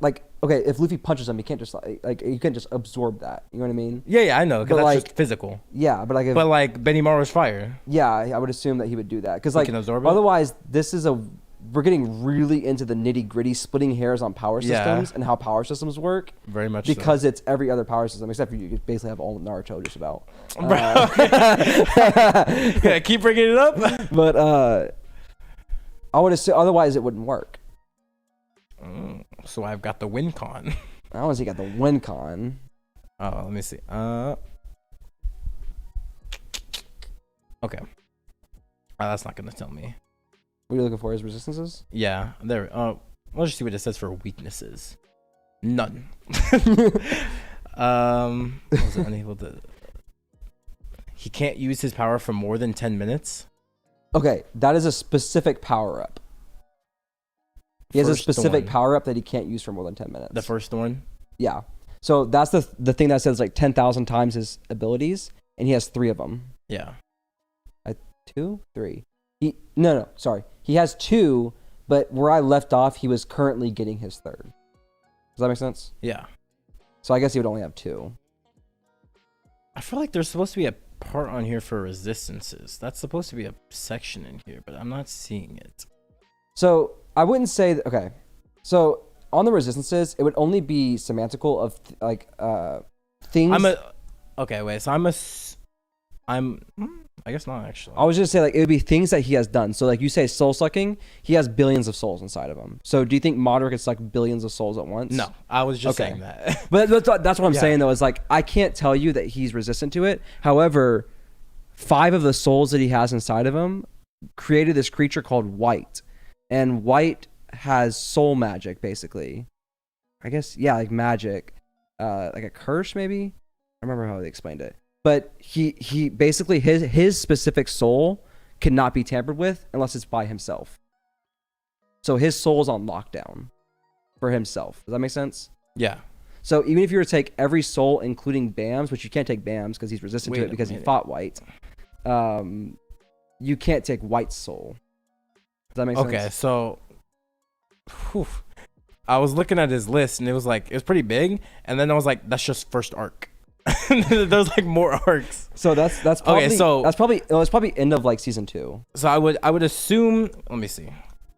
Speaker 2: okay, if Luffy punches him, he can't just like you can't just absorb that. You know what I mean?
Speaker 1: Yeah, I know, because that's just physical.
Speaker 2: Yeah, but like
Speaker 1: Benimaru's fire.
Speaker 2: Yeah, I would assume that he would do that because like
Speaker 1: can absorb it?
Speaker 2: Otherwise, we're getting really into the nitty gritty, splitting hairs on power systems and how power systems work.
Speaker 1: Very much
Speaker 2: because it's every other power system except for you basically have all Naruto just about.
Speaker 1: Yeah, keep bringing it up.
Speaker 2: But I would assume otherwise it wouldn't work.
Speaker 1: So I've got the win con.
Speaker 2: I want to see got the win con.
Speaker 1: Oh, let me see. Okay. That's not gonna tell me.
Speaker 2: What are you looking for? His resistances?
Speaker 1: Yeah, there. Let's just see what it says for weaknesses. None. Was it unable to? He can't use his power for more than 10 minutes.
Speaker 2: Okay, that is a specific power up. He has a
Speaker 1: First
Speaker 2: specific
Speaker 1: one.
Speaker 2: power up that he can't use for more than 10 minutes.
Speaker 1: The first one.
Speaker 2: Yeah. So that's the thing that says like 10,000 times his abilities, and he has 3 of them.
Speaker 1: Yeah.
Speaker 2: 2, 3. Sorry. He has 2, but where I left off, he was currently getting his 3rd. Does that make sense?
Speaker 1: Yeah.
Speaker 2: So I guess he would only have 2.
Speaker 1: I feel like there's supposed to be a part on here for resistances. That's supposed to be a section in here, but I'm not seeing it.
Speaker 2: So I wouldn't say that. Okay. So on the resistances, it would only be semantical of things.
Speaker 1: Okay, wait. So I guess not actually.
Speaker 2: I was just say like it would be things that he has done. So like you say soul sucking, he has billions of souls inside of him. So do you think Madara could suck billions of souls at once?
Speaker 1: No, I was just saying that.
Speaker 2: But that's what I'm saying though, is like I can't tell you that he's resistant to it. However, 5 of the souls that he has inside of him created this creature called White. And White has soul magic, basically. I guess, yeah, like magic. Like a curse, maybe? I remember how they explained it. But he basically, his specific soul cannot be tampered with unless it's by himself. So his soul is on lockdown for himself. Does that make sense?
Speaker 1: Yeah.
Speaker 2: So even if you were to take every soul, including Bam's, which you can't take Bam's because he's resistant to it because he fought White, you can't take White's soul. Does that make sense?
Speaker 1: Okay, so I was looking at his list and it was pretty big, and then I was like, that's just first arc. There's like more arcs.
Speaker 2: So that's probably
Speaker 1: okay. So
Speaker 2: that's probably end of like season 2.
Speaker 1: So I would assume. Let me see.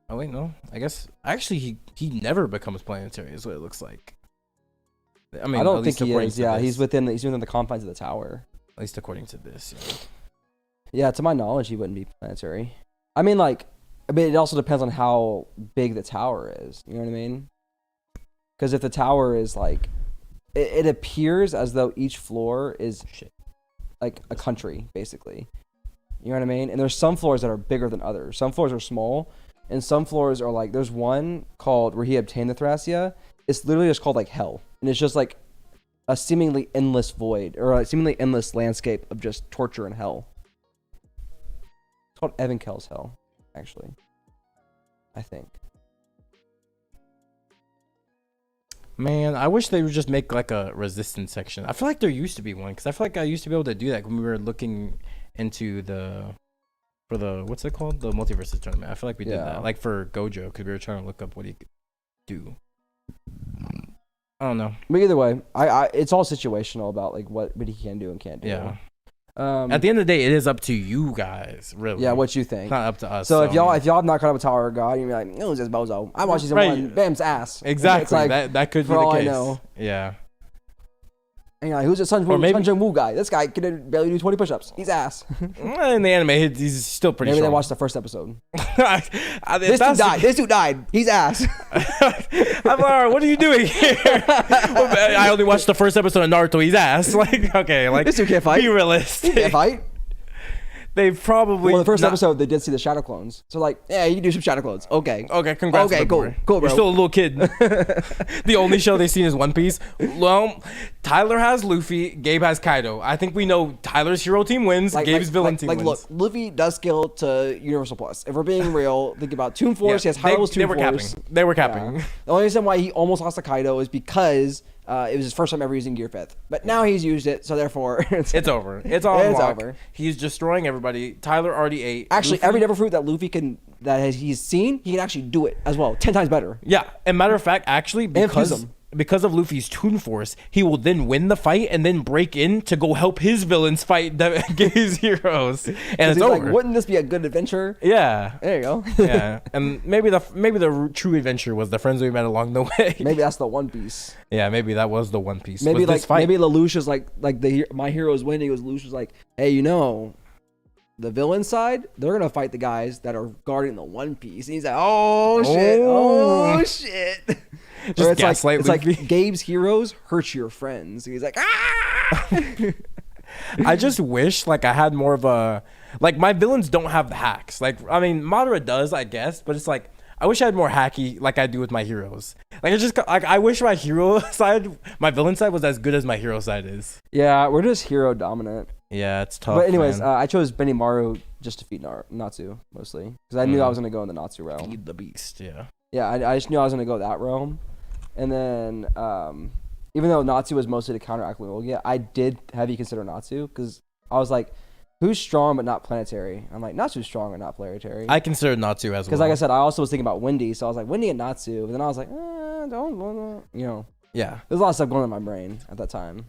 Speaker 1: Oh wait, no. I guess actually he never becomes planetary. Is what it looks like. I mean,
Speaker 2: I don't think he is. Yeah,
Speaker 1: this.
Speaker 2: he's within the confines of the tower.
Speaker 1: At least according to this.
Speaker 2: Yeah, to my knowledge, he wouldn't be planetary. I mean, it also depends on how big the tower is. You know what I mean? Because if the tower is like, it appears as though each floor is like a country, basically. You know what I mean? And there's some floors that are bigger than others. Some floors are small, and some floors are like, there's one called where he obtained the Thracia. It's literally just called like hell, and it's just like a seemingly endless void or a seemingly endless landscape of just torture and hell. It's called Evan Kell's Hell, actually. I think.
Speaker 1: Man, I wish they would just make like a resistance section. I feel like there used to be one because I feel like I used to be able to do that when we were looking into for the what's it called, the multiverses tournament. I feel like we did that, like for Gojo, because we were trying to look up what he could do. I don't know.
Speaker 2: But either way, I it's all situational about like what he can do and can't do.
Speaker 1: Yeah. At the end of the day, it is up to you guys, really.
Speaker 2: Yeah, what you think.
Speaker 1: It's not up to us.
Speaker 2: So if y'all have not caught up with Tower of God, you're like, it was just bozo. I watched season 1, Bam's ass.
Speaker 1: Exactly.
Speaker 2: It's like,
Speaker 1: that could be
Speaker 2: for
Speaker 1: the
Speaker 2: all
Speaker 1: case.
Speaker 2: I know.
Speaker 1: Yeah.
Speaker 2: And you're like, who's the Sun Jung-woo guy? This guy can barely do 20 push-ups. He's ass.
Speaker 1: In the anime, he's still pretty
Speaker 2: Maybe
Speaker 1: strong.
Speaker 2: they watched the first episode.
Speaker 1: This
Speaker 2: dude died. He's ass.
Speaker 1: I'm like, all right, what are you doing here? I only watched the first episode of Naruto. He's ass. Like, okay, like,
Speaker 2: this dude can't fight.
Speaker 1: Be realistic.
Speaker 2: He can't fight.
Speaker 1: They probably.
Speaker 2: Well, the first episode, they did see the shadow clones. So like, yeah, you can do some shadow clones. Okay.
Speaker 1: Okay, congrats.
Speaker 2: Okay, cool, bro.
Speaker 1: You're still a little kid. The only show they've seen is One Piece. Well, Tyler has Luffy. Gabe has Kaido. I think we know Tyler's hero team wins. Gabe's villain team wins.
Speaker 2: Look, Luffy does scale to Universal Plus. If we're being real, think about Toon Force. He has high levels Toon Force.
Speaker 1: They were capping.
Speaker 2: Yeah. The only reason why he almost lost to Kaido is because it was his first time ever using Gear 5th. But now he's used it, so therefore... it's
Speaker 1: over. It's on
Speaker 2: It's
Speaker 1: lock.
Speaker 2: over.
Speaker 1: He's destroying everybody. Tyler already ate.
Speaker 2: Actually,
Speaker 1: Luffy,
Speaker 2: every Devil Fruit that Luffy he's seen, he can actually do it as well. 10 times better.
Speaker 1: Yeah. And matter of fact, actually, because of Luffy's Toon Force, he will then win the fight and then break in to go help his villains fight Gabe's heroes. And it's over.
Speaker 2: Like, wouldn't this be a good adventure?
Speaker 1: Yeah.
Speaker 2: There you go.
Speaker 1: Yeah. And maybe the true adventure was the friends we met along the way.
Speaker 2: Maybe that's the One Piece.
Speaker 1: Yeah, maybe that was the One Piece.
Speaker 2: Maybe Lelouch is like my hero's winning. Lelouch was like, hey, the villain side, they're gonna fight the guys that are guarding the One Piece. And he's like, oh shit.
Speaker 1: Just gaslight
Speaker 2: it's like Gabe's heroes hurt your friends. And he's like, ah.
Speaker 1: I just wish I had more of a my villains don't have the hacks. I mean, Madara does, I guess, but it's like I wish I had more hacky like I do with my heroes. I wish my hero side, my villain side was as good as my hero side is.
Speaker 2: Yeah, we're just hero dominant.
Speaker 1: Yeah, it's tough.
Speaker 2: But anyways, I chose Benimaru just to defeat Natsu mostly because I knew I was gonna go in the Natsu route.
Speaker 1: Feed the beast, yeah.
Speaker 2: Yeah, I just knew I was gonna go that realm, and then even though Natsu was mostly to counteract Lugia, I did heavy consider Natsu because I was like, who's strong but not planetary? I'm like, Natsu's strong but not planetary.
Speaker 1: I consider Natsu as well.
Speaker 2: Because like I said, I also was thinking about Windy, so I was like Windy and Natsu, but then I was like,
Speaker 1: Yeah.
Speaker 2: There's a lot of stuff going on in my brain at that time.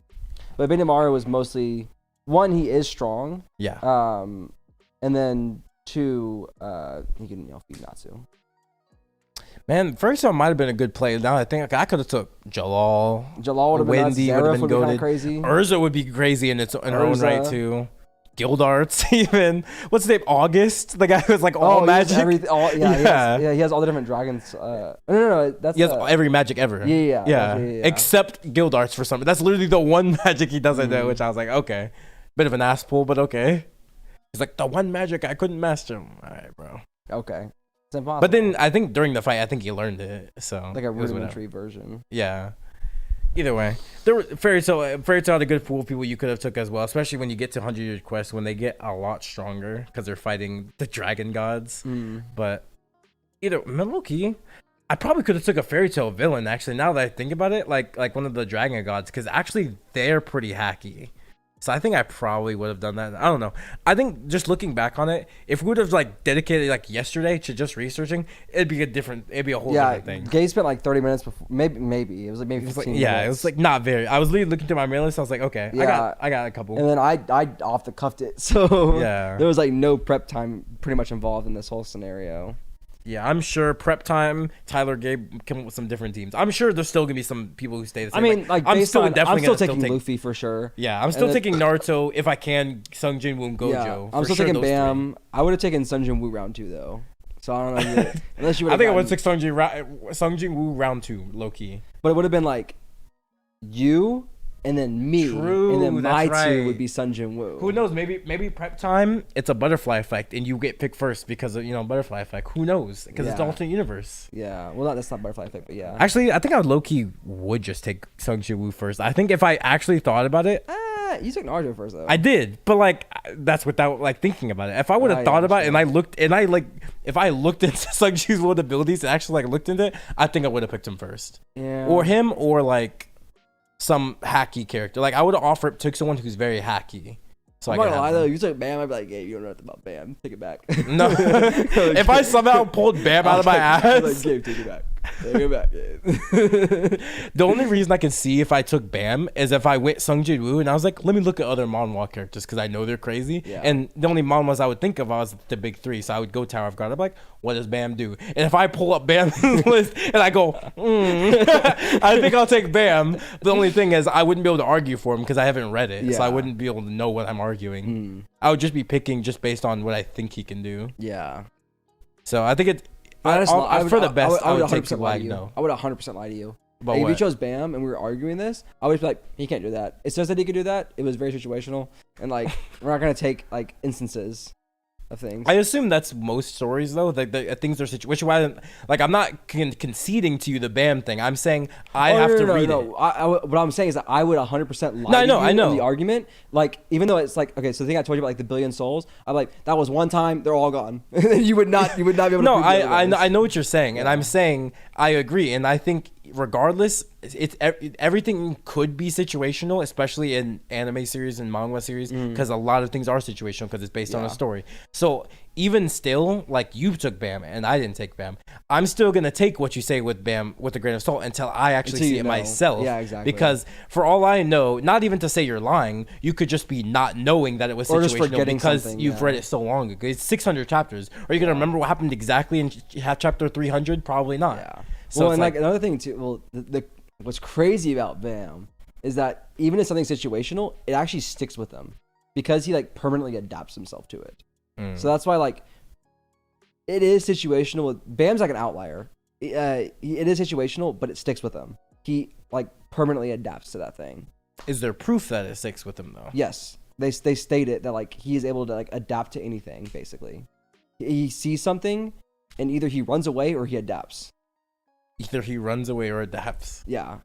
Speaker 2: But Benimaru was mostly one, he is strong.
Speaker 1: Yeah.
Speaker 2: And then two, he can feed Natsu.
Speaker 1: Man, first one might have been a good play. Now I think I could have took Jalal.
Speaker 2: Jalal would have been nuts. Zeref would be kind of crazy.
Speaker 1: Urza would be crazy in her own right too. Guildarts even. What's his name? August, the guy who's like all magic.
Speaker 2: He has all the different dragons. No, that's
Speaker 1: he has every magic ever.
Speaker 2: Yeah.
Speaker 1: Except Guildarts for some. That's literally the one magic he doesn't know, which I was like, okay, bit of an ass pull, but okay. He's like the one magic I couldn't master. All right, bro.
Speaker 2: Okay. It's impossible.
Speaker 1: But then I think during the fight, I think he learned it. So
Speaker 2: like a rudimentary version.
Speaker 1: Yeah. Either way, Fairy Tail had a good pool of people you could have took as well, especially when you get to 100-year quests when they get a lot stronger because they're fighting the dragon gods. But low key, I probably could have took a Fairy Tail villain actually. Now that I think about it, like one of the dragon gods, because actually they're pretty hacky. So I think I probably would have done that. I don't know. I think just looking back on it, if we would have like dedicated like yesterday to just researching, it'd be a whole different thing.
Speaker 2: Gabe spent like 30 minutes before. Maybe it was like 15 minutes.
Speaker 1: Yeah, it was like not very. I was literally looking through my mail list. I was like, okay, I got a couple.
Speaker 2: And then I off the cuffed it. So
Speaker 1: yeah,
Speaker 2: there was like no prep time pretty much involved in this whole scenario.
Speaker 1: Yeah, I'm sure prep time, Tyler, Gabe come up with some different teams. I'm sure there's still gonna be some people who stay the same.
Speaker 2: I mean, I'm still taking Luffy for sure.
Speaker 1: Yeah, I'm still taking Naruto if I can. Sung Jin Woo and Gojo.
Speaker 2: Yeah, I'm still taking Bam. I would have taken Sung Jin Woo round 2 though. So I don't know. Unless you would.
Speaker 1: I think I would take Sung Jin Woo round 2, low key.
Speaker 2: But it would have been like you. And then me, and then my two would be Sun Jin Woo.
Speaker 1: Who knows? Maybe prep time. It's a butterfly effect, and you get picked first because of butterfly effect. Who knows? Because it's the alternate universe.
Speaker 2: Yeah. Well, that's not butterfly effect, but yeah.
Speaker 1: Actually, I think I low key would just take Sung Jin Woo first. I think if I actually thought about it.
Speaker 2: You took Naruto first though.
Speaker 1: I did, but like that's without like thinking about it. If I would have thought about it and if I looked into Sung Jin Woo's abilities and actually like looked into it, I think I would have picked him first.
Speaker 2: Yeah.
Speaker 1: Or him, or like some hacky character. Like I would have took someone who's very hacky. So
Speaker 2: I'm not gonna lie though, you took Bam, I'd be like, hey, you don't know nothing about Bam. Take it back.
Speaker 1: No. If I somehow pulled Bam out of my ass.
Speaker 2: Like, Gabe, take it back. Take it back.
Speaker 1: The only reason I can see if I took Bam is if I went Sung Jin Woo and I was like, let me look at other manhwa characters because I know they're crazy.
Speaker 2: Yeah.
Speaker 1: And the only manhwas I would think of was the big three. So I would go Tower of God. I'm like, what does Bam do? And if I pull up Bam's list and I go, I think I'll take Bam. The only thing is I wouldn't be able to argue for him because I haven't read it. Yeah. So I wouldn't be able to know what I'm arguing. I would just be picking just based on what I think he can do.
Speaker 2: Yeah.
Speaker 1: So I think I would 100% lie to you. I would 100%
Speaker 2: lie to you.
Speaker 1: But
Speaker 2: if you chose Bam and we were arguing this, I would be like, he can't do that. It says that he could do that. It was very situational, and like we're not gonna take like instances of things.
Speaker 1: I assume that's most stories though. Like the things are which why like I'm not conceding to you the Bam thing. I'm saying I have to read it.
Speaker 2: What I'm saying is that I would 100% lie to you in the argument. Like even though it's like okay, so the thing I told you about like the billion souls, I'm like that was one time, they're all gone. you would not be able to.
Speaker 1: No, I know what you're saying, and I'm saying I agree, and I think regardless, it's everything could be situational, especially in anime series and manga series, because a lot of things are situational because it's based on a story. So even still, like you took Bam and I didn't take Bam, I'm still gonna take what you say with Bam with a grain of salt until I actually see it myself.
Speaker 2: Yeah, exactly.
Speaker 1: Because for all I know, not even to say you're lying, you could just be not knowing that it was situational because you've read it so long ago. It's 600 chapters. Are you gonna remember what happened exactly in chapter 300? Probably not.
Speaker 2: Yeah. So well, and like another thing too. Well, what's crazy about Bam is that even if something's situational, it actually sticks with him because he like permanently adapts himself to it. So that's why like it is situational. Bam's like an outlier. It is situational, but it sticks with him. He like permanently adapts to that thing.
Speaker 1: Is there proof that it sticks with him though?
Speaker 2: Yes, they state it that like he is able to like adapt to anything. Basically, he sees something, and either he runs away or he adapts.
Speaker 1: Either he runs away or adapts.
Speaker 2: Yeah.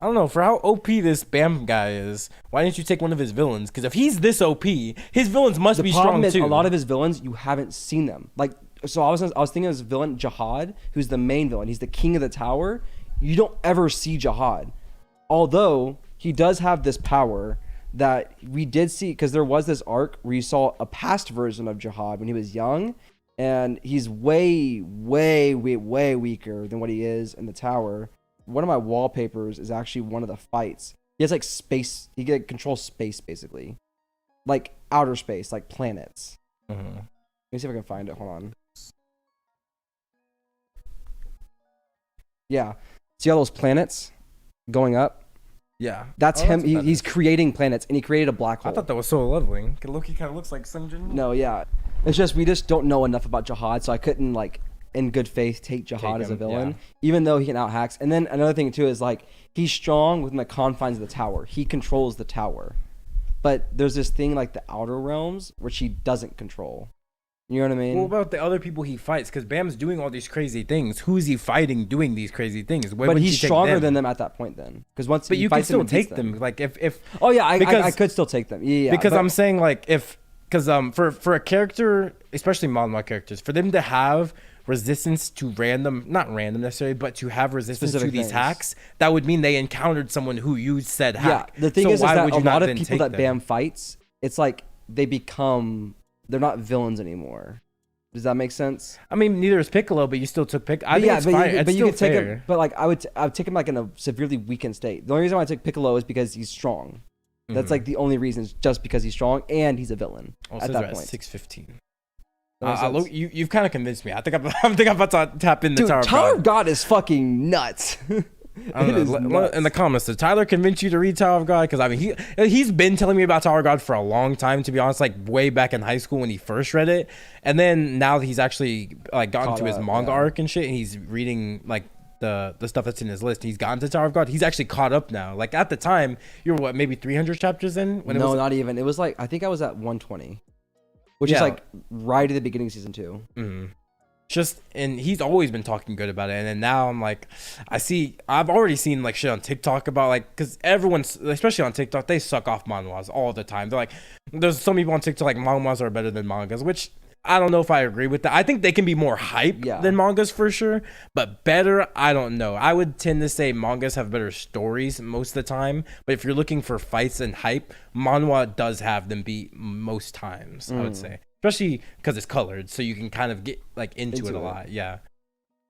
Speaker 1: I don't know, for how OP this Bam guy is, why didn't you take one of his villains? Because if he's this OP, his villains must be strong too.
Speaker 2: A lot of his villains, you haven't seen them. Like, So I was thinking of this villain Jihad, who's the main villain. He's the king of the tower. You don't ever see Jihad, although he does have this power that we did see, because there was this arc where you saw a past version of Jihad when he was young, and he's way weaker than what he is in the tower. One of my wallpapers is actually one of the fights. He has like space. He can control space basically, like outer space, like planets. Let me see if I can find it. Hold on. Yeah, see all those planets going up?
Speaker 1: Yeah,
Speaker 2: that's him. He's creating planets, and he created a black hole.
Speaker 1: I thought that was so lovely. Loki kind of looks like Sung Jin.
Speaker 2: No, yeah, it's just we just don't know enough about Jihad, so I couldn't like in good faith take Jihad as a villain, even though he can out hacks. And then another thing too is like he's strong within the confines of the tower. He controls the tower, but there's this thing like the outer realms which he doesn't control. You know what I mean?
Speaker 1: What about the other people he fights? Because Bam's doing all these crazy things. Who's he fighting doing these crazy things?
Speaker 2: But he's stronger than them at that point then. Because once
Speaker 1: but you can still take them. Like if
Speaker 2: oh yeah, I could still take them. Yeah.
Speaker 1: Because I'm saying like because for a character, especially Manhwa characters, for them to have resistance to not random necessarily, but to have resistance to these hacks, that would mean they encountered someone who used said hack.
Speaker 2: Yeah. The thing is that a lot of people that Bam fights, it's like they're not villains anymore. Does that make sense?
Speaker 1: I mean, neither is Piccolo, but you still took Piccolo. I think it's fine. But you could take him.
Speaker 2: But like, I would take him like in a severely weakened state. The only reason why I took Piccolo is because he's strong. That's like the only reason, is just because he's strong and he's a villain at that point.
Speaker 1: 615. You've kind of convinced me. I think I'm about to tap in the
Speaker 2: Dude,
Speaker 1: Tower of God.
Speaker 2: Tower of God is fucking nuts.
Speaker 1: I don't know. In the comments, did Tyler convince you to read Tower of God? Because I mean, he's been telling me about Tower of God for a long time. To be honest, like way back in high school when he first read it, and then now he's actually like gotten to his manga arc and shit, and he's reading like the stuff that's in his list. He's gotten to Tower of God. He's actually caught up now. Like at the time, you were what, maybe 300 chapters in?
Speaker 2: Not even. It was like I think I was at 120, which is like right at the beginning of season 2.
Speaker 1: And he's always been talking good about it, and then now I'm like, I've already seen like shit on TikTok about like, because everyone's, especially on TikTok, they suck off manhwas all the time. They're like, there's some people on TikTok like manhwas are better than mangas, which I don't know if I agree with that. I think they can be more hype than mangas for sure, but better, I don't know. I would tend to say mangas have better stories most of the time, but if you're looking for fights and hype, manhwa does have them beat most times, I would say. Especially because it's colored, so you can kind of get like into it a lot. Yeah.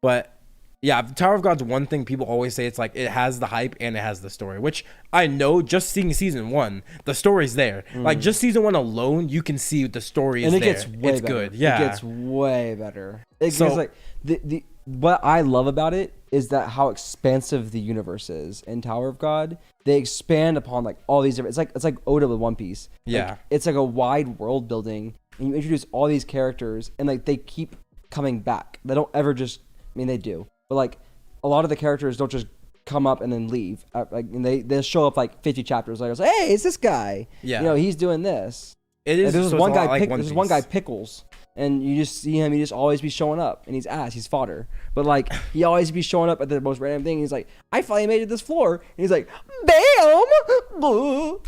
Speaker 1: But yeah, Tower of God's one thing people always say, it's like it has the hype and it has the story, which I know just seeing season 1, the story's there. Like just season 1 alone, you can see the story is there.
Speaker 2: And it gets way better. Good. Yeah. It gets way better. It's like the what I love about it is that how expansive the universe is in Tower of God. They expand upon like all these different, it's like Oda with One Piece.
Speaker 1: Yeah.
Speaker 2: Like, it's like a wide world building. And you introduce all these characters, and like they keep coming back. They don't ever just, I mean, they do, but like a lot of the characters don't just come up and then leave. Like, and they show up like 50 chapters later. It's like, hey, it's this guy. Yeah, you know, he's doing this.
Speaker 1: It is.
Speaker 2: Like, there's one guy. There's one guy, Pickles, and you just see him. He just always be showing up, and he's ass. He's fodder. But like he always be showing up at the most random thing. He's like, I finally made it this floor. And he's like, bam.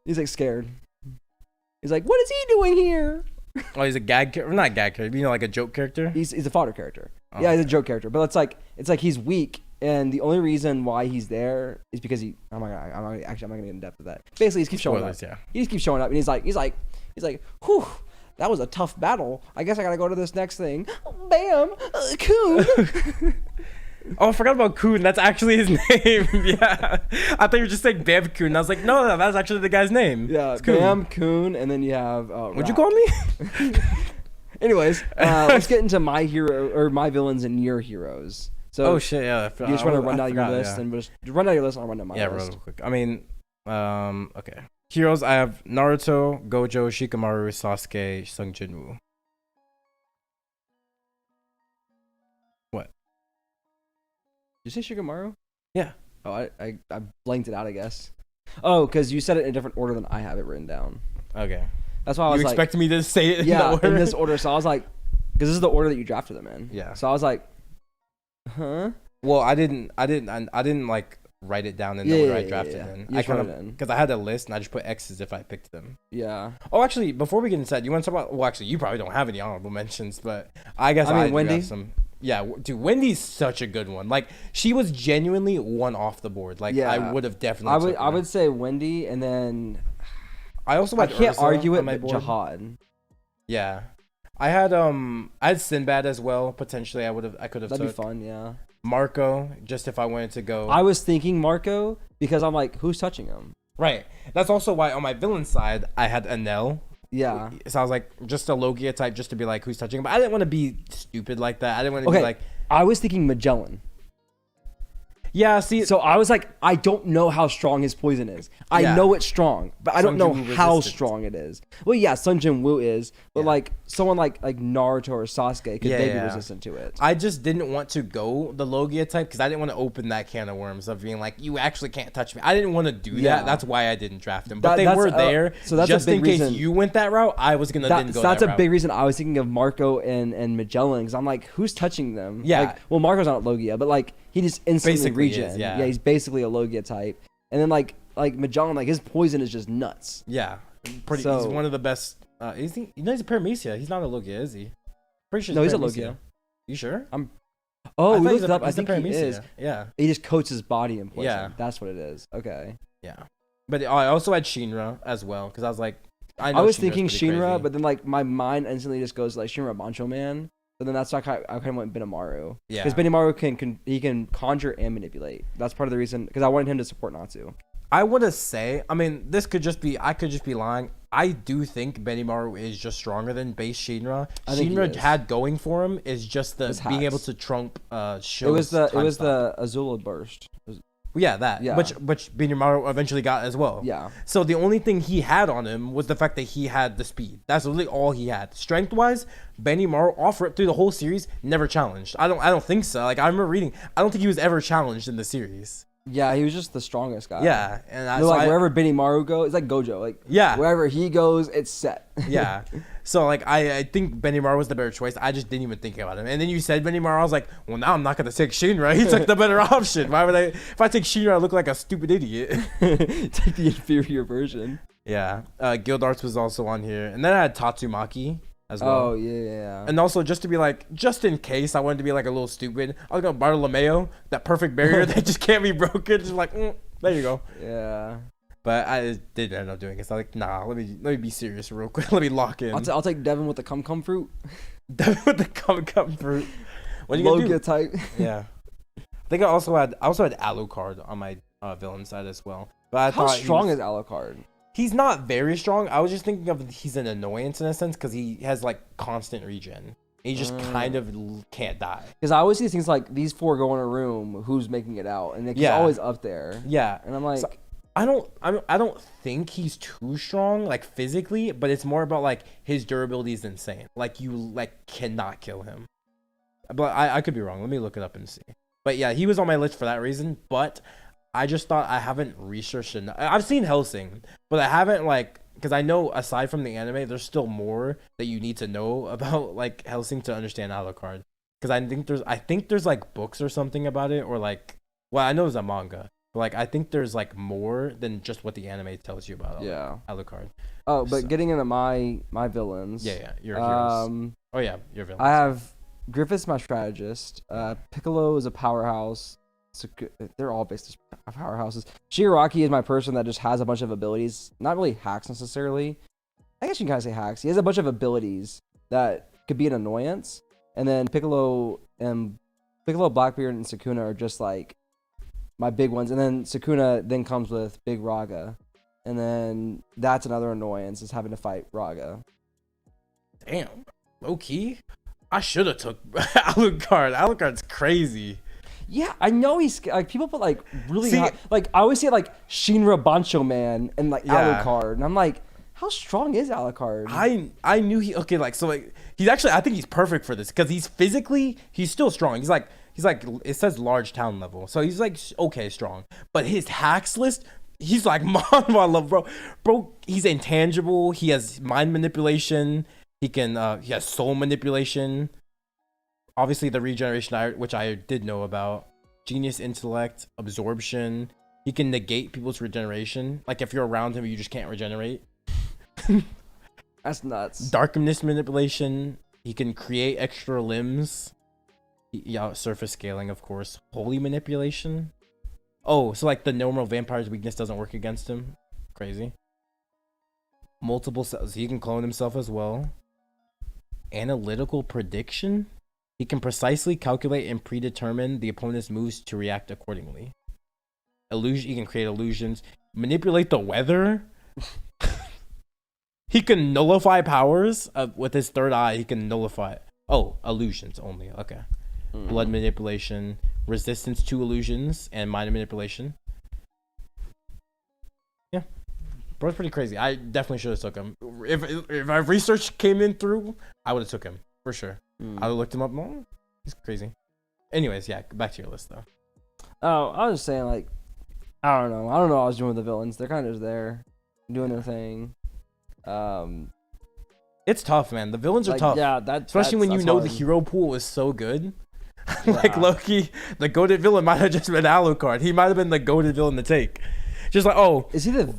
Speaker 2: He's like scared. He's like, what is he doing here?
Speaker 1: Oh, he's a gag character, not gag character, you know, like a joke character.
Speaker 2: He's a fodder character. Oh, yeah, he's a joke character. But it's like he's weak, and the only reason why he's there is because he. Oh my god, I'm not gonna get in depth with that. Basically, he keeps showing up. Yeah. He just keeps showing up, and he's like, whew, that was a tough battle. I guess I gotta go to this next thing. Bam, coon.
Speaker 1: Oh, I forgot about Kun. That's actually his name. Yeah. I thought you were just saying Bam Kun. I was like, no, that's actually the guy's name.
Speaker 2: Yeah, Bam Kun, and then you have
Speaker 1: What'd you call me?
Speaker 2: Anyways, let's get into my hero or my villains and your heroes. So,
Speaker 1: oh shit, yeah.
Speaker 2: You just want to run down your list and just run down your list and I'll run down my list.
Speaker 1: Yeah, real quick. I mean, okay. Heroes, I have Naruto, Gojo, Shikamaru, Sasuke, Sung Jinwoo.
Speaker 2: Did you say Shikamaru?
Speaker 1: Yeah.
Speaker 2: Oh, I blanked it out, I guess. Oh, because you said it in a different order than I have it written down.
Speaker 1: Okay.
Speaker 2: That's why I was
Speaker 1: like... You expected me to say it in
Speaker 2: the
Speaker 1: order?
Speaker 2: In this order. So I was like... Because this is the order that you drafted them in.
Speaker 1: Yeah.
Speaker 2: So I was like... Huh?
Speaker 1: Well, I didn't like write it down in the order I drafted
Speaker 2: yeah.
Speaker 1: in.
Speaker 2: You
Speaker 1: I
Speaker 2: just wrote
Speaker 1: kind
Speaker 2: it in.
Speaker 1: of because I had a list and I just put X's if I picked them.
Speaker 2: Yeah.
Speaker 1: Oh, actually, before we get into that, you want to talk about? Well, actually, you probably don't have any honorable mentions, but I guess I do
Speaker 2: Wendy.
Speaker 1: have some. Yeah, dude, Wendy's such a good one. Like, she was genuinely one off the board. Like,
Speaker 2: Yeah.
Speaker 1: I would have definitely.
Speaker 2: I would say Wendy, and then
Speaker 1: I also
Speaker 2: I
Speaker 1: had
Speaker 2: can't
Speaker 1: Ursula
Speaker 2: argue it,
Speaker 1: on my
Speaker 2: but
Speaker 1: board.
Speaker 2: Jihad.
Speaker 1: Yeah, I had Sinbad as well. Potentially, I could have.
Speaker 2: That'd be fun. Yeah.
Speaker 1: Marco, just if I wanted to go.
Speaker 2: I was thinking Marco because I'm like, who's touching him?
Speaker 1: Right. That's also why on my villain side I had Anel.
Speaker 2: Yeah.
Speaker 1: So I was like, just a Logia type, just to be like, who's touching him. But I didn't want to be stupid like that. I didn't want to be like.
Speaker 2: I was thinking Magellan.
Speaker 1: Yeah, see.
Speaker 2: So I was like, I don't know how strong his poison is. I know it's strong, but I don't know how strong it is. Well, yeah, Sun Jin Woo is, but like someone like Naruto or Sasuke could maybe resistant to it.
Speaker 1: I just didn't want to go the Logia type because I didn't want to open that can of worms of being like, you actually can't touch me. I didn't want to do that. That's why I didn't draft him. But they were there.
Speaker 2: So that's
Speaker 1: just
Speaker 2: a big
Speaker 1: in case
Speaker 2: reason.
Speaker 1: you went that route, I was gonna then go
Speaker 2: that's
Speaker 1: that
Speaker 2: a
Speaker 1: route.
Speaker 2: big reason I was thinking of Marco and Magellan because I'm like, who's touching them?
Speaker 1: Yeah.
Speaker 2: Like, well, Marco's not Logia, but like he just instantly
Speaker 1: Basically
Speaker 2: regen.
Speaker 1: is, yeah.
Speaker 2: He's basically a Logia type. And then like Magellan, like his poison is just nuts.
Speaker 1: Yeah, he's one of the best. Is he? He's a Paramecia. He's not a Logia, is he? Pretty sure.
Speaker 2: No, he's a
Speaker 1: Paramecia.
Speaker 2: Logia.
Speaker 1: You sure?
Speaker 2: Oh,
Speaker 1: I
Speaker 2: we
Speaker 1: thought
Speaker 2: looked it up. I think he
Speaker 1: Paramecia.
Speaker 2: is.
Speaker 1: Yeah.
Speaker 2: He just coats his body in poison.
Speaker 1: Yeah.
Speaker 2: That's what it is. Okay.
Speaker 1: Yeah. But I also had Shinra as well because I was like,
Speaker 2: I was
Speaker 1: Shinra's
Speaker 2: thinking
Speaker 1: pretty
Speaker 2: Shinra,
Speaker 1: crazy.
Speaker 2: but then like my mind instantly just goes like Shinra Bancho Man. But then that's why I kind of went Benimaru.
Speaker 1: Yeah.
Speaker 2: Because Benimaru can conjure and manipulate. That's part of the reason because I wanted him to support Natsu.
Speaker 1: I want to say, I mean, I could just be lying. I do think Benimaru is just stronger than base Shinra. Shinra had going for him is just the being able to trump shields.
Speaker 2: It was the Azula burst.
Speaker 1: Yeah, that.
Speaker 2: Yeah.
Speaker 1: Which Benimaru eventually got as well.
Speaker 2: Yeah.
Speaker 1: So the only thing he had on him was the fact that he had the speed. That's really all he had. Strength-wise, Benimaru off rip through the whole series never challenged. I don't think so. Like I remember reading, I don't think he was ever challenged in the series.
Speaker 2: Yeah, he was just the strongest guy.
Speaker 1: Yeah, and
Speaker 2: wherever Benimaru goes, it's like Gojo. Like wherever he goes, it's set.
Speaker 1: Yeah. So like I think Benimaru was the better choice. I just didn't even think about him. And then you said Benimaru, I was like, well now I'm not gonna take Shinra. He took the better option. Why would I? If I take Shinra, I look like a stupid idiot.
Speaker 2: Take the inferior version.
Speaker 1: Yeah. Guild Arts was also on here, and then I had Tatsumaki as well.
Speaker 2: Oh yeah.
Speaker 1: And also just to be like, just in case I wanted to be like a little stupid, I was gonna Bartolomeo, that perfect barrier that just can't be broken. Just like, there you go.
Speaker 2: Yeah.
Speaker 1: But I didn't end up doing it. So I was like, nah, let me be serious real quick. Let me lock in.
Speaker 2: I'll take Devin with the cum fruit.
Speaker 1: Devin with the cum fruit. What are you gonna do?
Speaker 2: Type.
Speaker 1: Yeah. I think I also had Alucard on my villain side as well. But
Speaker 2: how strong is Alucard?
Speaker 1: He's not very strong. I was just thinking of he's an annoyance in a sense because he has like constant regen. He just kind of can't die.
Speaker 2: Because I always see things like these four go in a room, who's making it out, and he's always up there.
Speaker 1: Yeah,
Speaker 2: and I'm like,
Speaker 1: so I don't think he's too strong like physically, but it's more about like his durability is insane. Like you like cannot kill him. But I could be wrong. Let me look it up and see. But yeah, he was on my list for that reason. But I just thought I haven't researched enough. I've seen Hellsing, but I haven't because I know aside from the anime, there's still more that you need to know about like Hellsing to understand Alucard. Because I think there's like books or something about it, or like, well, I know there's a manga, but like I think there's like more than just what the anime tells you about Alucard.
Speaker 2: Oh, but getting into my villains.
Speaker 1: Yeah, your heroes. Oh yeah, your villains.
Speaker 2: I have Griffith's my strategist. Piccolo is a powerhouse. They're all based as powerhouses. Shigaraki is my person that just has a bunch of abilities. Not really hacks necessarily. I guess you can kind of say hacks. He has a bunch of abilities that could be an annoyance. And then Piccolo, Blackbeard, and Sukuna are just like my big ones. And then Sukuna then comes with Big Raga. And then that's another annoyance, is having to fight Raga.
Speaker 1: Damn. Low key? I should have took Alucard. Alucard's crazy.
Speaker 2: Yeah, I know he's like people put like really high, like I always see like Shinra Bancho Man and like Alucard, and I'm like, how strong is Alucard?
Speaker 1: I knew he's actually, I think he's perfect for this because he's still strong. He's like it says large town level, so he's like okay strong, but his hacks list. He's like Manhwa level, bro. He's intangible. He has mind manipulation. He has soul manipulation. Obviously, the regeneration, which I did know about. genius intellect, absorption. He can negate people's regeneration. Like if you're around him, you just can't regenerate.
Speaker 2: That's nuts.
Speaker 1: Darkness manipulation. He can create extra limbs. Yeah, surface scaling, of course. Holy manipulation. Oh, so like the normal vampire's weakness doesn't work against him. Crazy. Multiple cells. He can clone himself as well. Analytical prediction. He can precisely calculate and predetermine the opponent's moves to react accordingly. Illusion. He can create illusions. Manipulate the weather. He can nullify powers with his third eye. He can nullify. Oh, illusions only. Okay. Blood manipulation, resistance to illusions, and mind manipulation. Yeah, bro's pretty crazy. I definitely should have took him. If my research came in through, I would have took him for sure. I would have looked him up. Oh, he's crazy. Anyways, yeah, back to your list though.
Speaker 2: Oh, I was just saying, like, I don't know what I was doing with the villains. They're kind of just there, doing their thing.
Speaker 1: It's tough, man. The villains are
Speaker 2: like,
Speaker 1: tough.
Speaker 2: Yeah,
Speaker 1: especially when you know
Speaker 2: hard.
Speaker 1: the hero pool is so good.
Speaker 2: Yeah.
Speaker 1: Like Loki, the goated villain might have just been Alucard. He might have been the goated villain to take. Just like, oh,
Speaker 2: is he the?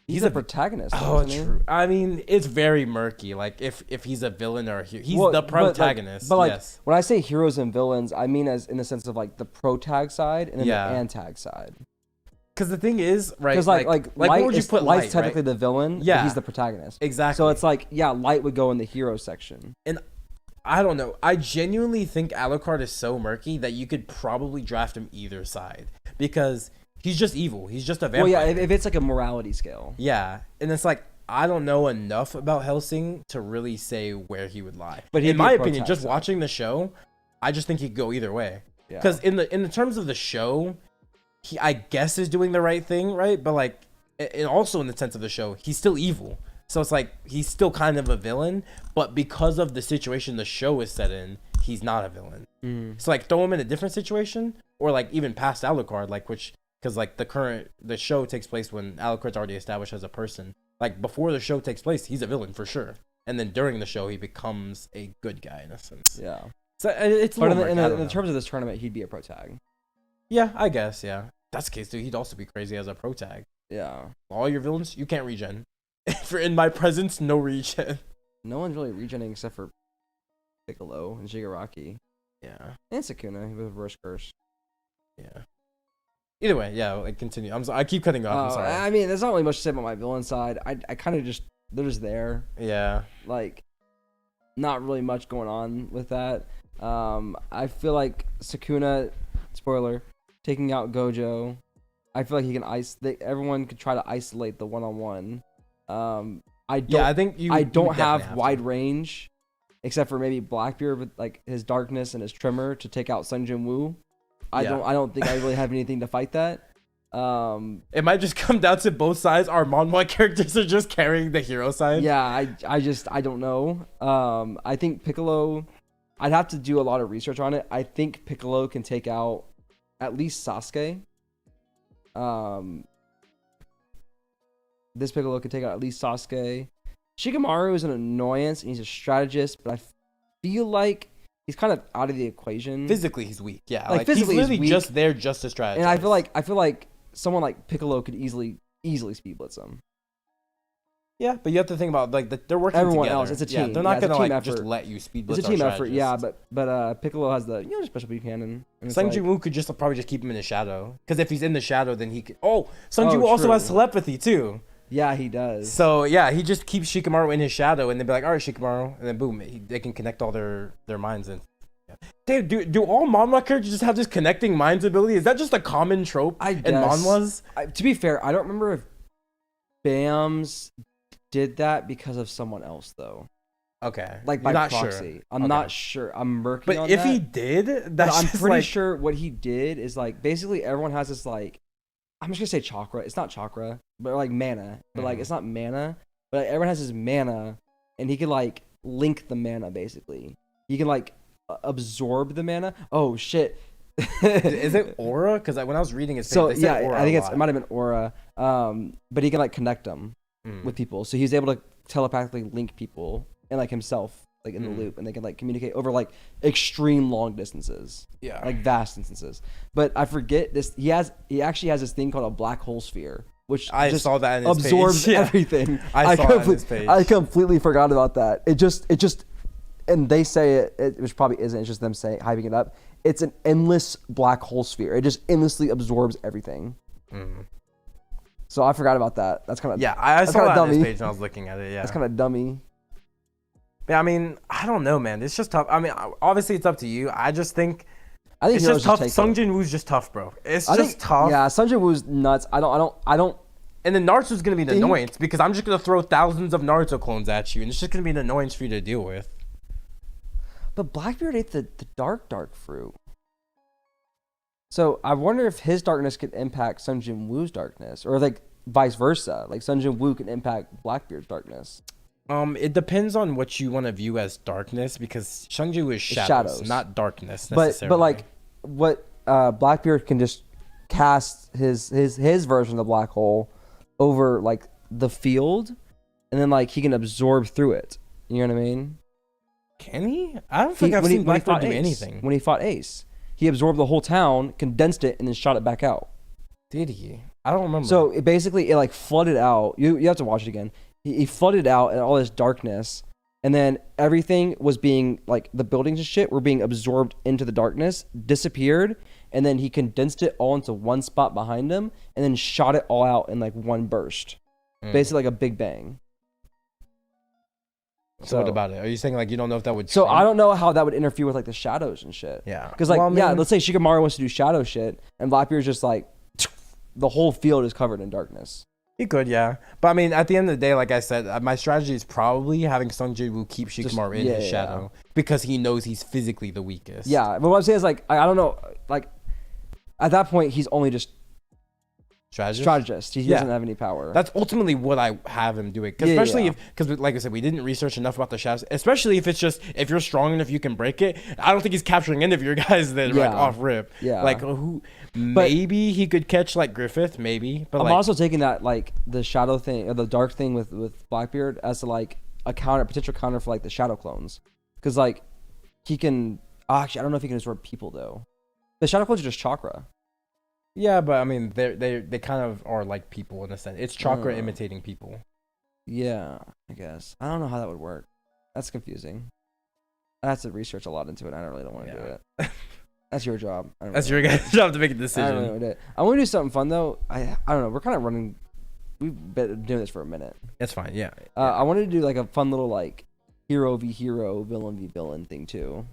Speaker 2: He's the protagonist.
Speaker 1: Oh,
Speaker 2: isn't he?
Speaker 1: true. I mean, it's very murky. Like if he's a villain or a hero, he's the protagonist.
Speaker 2: But
Speaker 1: yes.
Speaker 2: When I say heroes and villains, I mean as in the sense of like the protag side and then
Speaker 1: Yeah.
Speaker 2: the antag side.
Speaker 1: Because the thing is, right?
Speaker 2: Because like
Speaker 1: what would you put
Speaker 2: Light's
Speaker 1: Light,
Speaker 2: technically
Speaker 1: right?
Speaker 2: the villain.
Speaker 1: Yeah.
Speaker 2: But he's the protagonist.
Speaker 1: Exactly.
Speaker 2: So it's like, yeah, Light would go in the hero section.
Speaker 1: And I don't know. I genuinely think Alucard is so murky that you could probably draft him either side because he's just evil. He's just a vampire.
Speaker 2: Well, yeah, if it's like a morality scale.
Speaker 1: Yeah, and it's like I don't know enough about Hellsing to really say where he would lie.
Speaker 2: But
Speaker 1: in my opinion, just watching the show, I just think he could go either way. Because in the terms of the show, he I guess is doing the right thing, right? But like, and also in the sense of the show, he's still evil. So it's like he's still kind of a villain, but because of the situation the show is set in, he's not a villain. So like throw him in a different situation, or like even past Alucard, like because like the show takes place when Alucard's already established as a person. Like before the show takes place, he's a villain for sure, and then during the show he becomes a good guy in a sense.
Speaker 2: Yeah.
Speaker 1: So it's.
Speaker 2: But in the terms of this tournament, he'd be a protag.
Speaker 1: Yeah, I guess. Yeah, that's the case, dude. He'd also be crazy as a protag.
Speaker 2: Yeah.
Speaker 1: All your villains, you can't regen. For in my presence, no regen.
Speaker 2: No one's really regening except for Piccolo and Shigaraki.
Speaker 1: Yeah.
Speaker 2: And Sukuna with reverse curse.
Speaker 1: Yeah. Either way, yeah. Like continue. I keep cutting off. I'm sorry.
Speaker 2: I mean, there's not really much to say about my villain side. I kind of just they're just there.
Speaker 1: Yeah.
Speaker 2: Like, not really much going on with that. I feel like Sukuna, spoiler, taking out Gojo. I feel like he can everyone could try to isolate the one-on-one. I don't have wide range, except for maybe Blackbeard with like his darkness and his tremor to take out Sung Jin Woo. I don't think I really have anything to fight that.
Speaker 1: It might just come down to both sides. Our manhwa characters are just carrying the hero side.
Speaker 2: Yeah, I don't know. I think Piccolo. I'd have to do a lot of research on it. I think Piccolo can take out at least Sasuke. This Piccolo could take out at least Sasuke. Shikamaru is an annoyance and he's a strategist, but I feel like he's kind of out of the equation.
Speaker 1: Physically, he's weak. Yeah,
Speaker 2: like physically,
Speaker 1: he's literally just there just to strategize.
Speaker 2: And I feel like someone like Piccolo could easily speed blitz him.
Speaker 1: Yeah, but you have to think about like they're working
Speaker 2: everyone
Speaker 1: together.
Speaker 2: else. It's a team.
Speaker 1: Yeah, they're not gonna like
Speaker 2: effort.
Speaker 1: just let you speed blitz.
Speaker 2: It's a team effort. Yeah, but Piccolo has the special beat cannon.
Speaker 1: Sung Jin Woo could just probably just keep him in the shadow because if he's in the shadow, then he could. Oh, Sung Jin Woo also has telepathy too.
Speaker 2: Yeah, he does.
Speaker 1: So yeah, he just keeps Shikamaru in his shadow, and then be like, all right, Shikamaru, and then boom, they can connect all their minds and. Yeah. Dude, do all manhwa characters just have this connecting minds ability? Is that just a common trope in manhwas?
Speaker 2: To be fair, I don't remember if BAM's did that because of someone else though.
Speaker 1: Okay,
Speaker 2: like by proxy. Sure. I'm not sure. I'm murky.
Speaker 1: But
Speaker 2: on
Speaker 1: if
Speaker 2: that.
Speaker 1: he did,
Speaker 2: I'm pretty sure what he did is like basically everyone has this like I'm just gonna say chakra. It's not chakra, but like mana. But like it's not mana. But like, everyone has his mana, and he can like link the mana basically. He can like absorb the mana. Oh shit.
Speaker 1: Is it aura? Because when I was reading it,
Speaker 2: so yeah, I think it might have been aura. But he can like connect them with people, so he's able to telepathically link people and like himself like in the loop, and they can like communicate over like extreme long distances.
Speaker 1: Yeah.
Speaker 2: Like vast distances. But I forget this. He actually has this thing called a black hole sphere, which
Speaker 1: I
Speaker 2: just
Speaker 1: saw that in his
Speaker 2: absorbs
Speaker 1: page. Yeah.
Speaker 2: everything.
Speaker 1: I saw that in his page.
Speaker 2: I completely forgot about that. It just, and they say it which probably isn't. It's just them saying hyping it up. It's an endless black hole sphere. It just endlessly absorbs everything. So I forgot about that. That's kind of
Speaker 1: I saw that
Speaker 2: dummy.
Speaker 1: on his page and I was looking at it. Yeah,
Speaker 2: That's kind of dummy.
Speaker 1: Yeah, I mean, I don't know, man. It's just tough. I mean, obviously it's up to you. I just think
Speaker 2: I think
Speaker 1: it's
Speaker 2: Heroes
Speaker 1: just tough.
Speaker 2: take
Speaker 1: Sung
Speaker 2: it.
Speaker 1: Jin Woo's just tough, bro. It's
Speaker 2: I
Speaker 1: just
Speaker 2: think,
Speaker 1: tough.
Speaker 2: Yeah, Sung Jin Woo's nuts. I don't.
Speaker 1: And then Naruto's gonna be an
Speaker 2: Think-
Speaker 1: annoyance because I'm just gonna throw thousands of Naruto clones at you, and it's just gonna be an annoyance for you to deal with.
Speaker 2: But Blackbeard ate the dark fruit. So I wonder if his darkness could impact Sung Jin Woo's darkness, or like vice versa. Like Sung Jin Woo can impact Blackbeard's darkness.
Speaker 1: It depends on what you want to view as darkness, because Sung Jin Woo is shadows,
Speaker 2: shadows.
Speaker 1: not darkness necessarily.
Speaker 2: But like what Blackbeard can just cast his version of the black hole over like the field, and then like he can absorb through it. You know what I mean?
Speaker 1: Can he? I don't think I've seen Blackbeard do anything.
Speaker 2: When he fought Ace, he absorbed the whole town, condensed it, and then shot it back out.
Speaker 1: Did he? I don't remember.
Speaker 2: So it basically like flooded out. You have to watch it again. He flooded out and all this darkness, and then everything was being like the buildings and shit were being absorbed into the darkness, disappeared, and then he condensed it all into one spot behind him, and then shot it all out in like one burst, basically like a big bang.
Speaker 1: So what about it? Are you saying like you don't know if that would?
Speaker 2: So I don't know how that would interfere with like the shadows and shit.
Speaker 1: Yeah.
Speaker 2: Because like
Speaker 1: Well, I mean-
Speaker 2: let's say Shikamaru wants to do shadow shit, and Blackbeard's just like the whole field is covered in darkness.
Speaker 1: He could, yeah. But I mean, at the end of the day, like I said, my strategy is probably having Sung Jin Woo keep Shikamaru in his shadow because he knows he's physically the weakest.
Speaker 2: Yeah, but what I'm saying is like I don't know, like at that point he's only just strategist. He doesn't have any power.
Speaker 1: That's ultimately what I have him doing. Because like I said, we didn't research enough about the shadows. Especially if it's just if you're strong enough, you can break it. I don't think he's capturing any of your guys that like off rip.
Speaker 2: Yeah.
Speaker 1: Like maybe he could catch like Griffith, maybe. But
Speaker 2: I'm
Speaker 1: like,
Speaker 2: also taking that like the shadow thing or the dark thing with Blackbeard as to, like a potential counter for like the shadow clones, because like he can actually I don't know if he can absorb people though. The shadow clones are just chakra.
Speaker 1: yeah, but I mean, they kind of are like people in a sense. It's chakra imitating people.
Speaker 2: Yeah, I guess. I don't know how that would work. That's confusing. I have to research a lot into it. I really don't want to do it. That's your job.
Speaker 1: That's your guys' job to make a decision.
Speaker 2: I don't really do it. I want to do something fun though. I don't know. We're kind of running. We've been doing this for a minute.
Speaker 1: That's fine. Yeah.
Speaker 2: I wanted to do like a fun little like hero v hero, villain v villain thing too.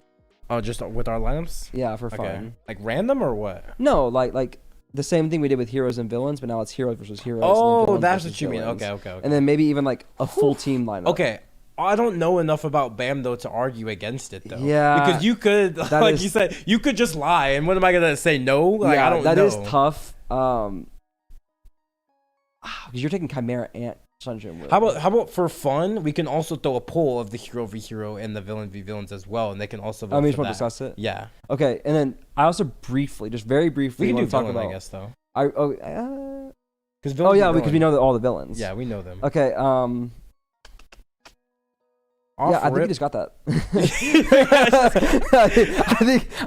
Speaker 1: Oh, just with our lineups?
Speaker 2: Yeah, for
Speaker 1: Okay.
Speaker 2: fun.
Speaker 1: Like random or what?
Speaker 2: No, like the same thing we did with heroes and villains, but now it's heroes versus heroes.
Speaker 1: Oh,
Speaker 2: and then villains
Speaker 1: that's
Speaker 2: versus
Speaker 1: what you mean.
Speaker 2: villains.
Speaker 1: Okay.
Speaker 2: And then maybe even like a full team lineup.
Speaker 1: Okay. I don't know enough about BAM though to argue against it though.
Speaker 2: Yeah,
Speaker 1: because you could, like you said, you could just lie. And what am I gonna say? No, like
Speaker 2: yeah,
Speaker 1: I don't
Speaker 2: that
Speaker 1: know.
Speaker 2: is tough. Because you're taking Chimera and Sunjin Woo.
Speaker 1: How about for fun, we can also throw a poll of the hero v hero and the villain v villains as well, and they can also vote
Speaker 2: I mean,
Speaker 1: for
Speaker 2: we
Speaker 1: that.
Speaker 2: discuss it.
Speaker 1: Yeah,
Speaker 2: Okay, and then I also briefly, just very briefly,
Speaker 1: we can do
Speaker 2: want to talk
Speaker 1: villain,
Speaker 2: about.
Speaker 1: I guess though.
Speaker 2: Because
Speaker 1: Because
Speaker 2: yeah, because we know that all the villains.
Speaker 1: Yeah, we know them.
Speaker 2: Okay.
Speaker 1: Off
Speaker 2: Yeah, I think
Speaker 1: rip-
Speaker 2: you just got that.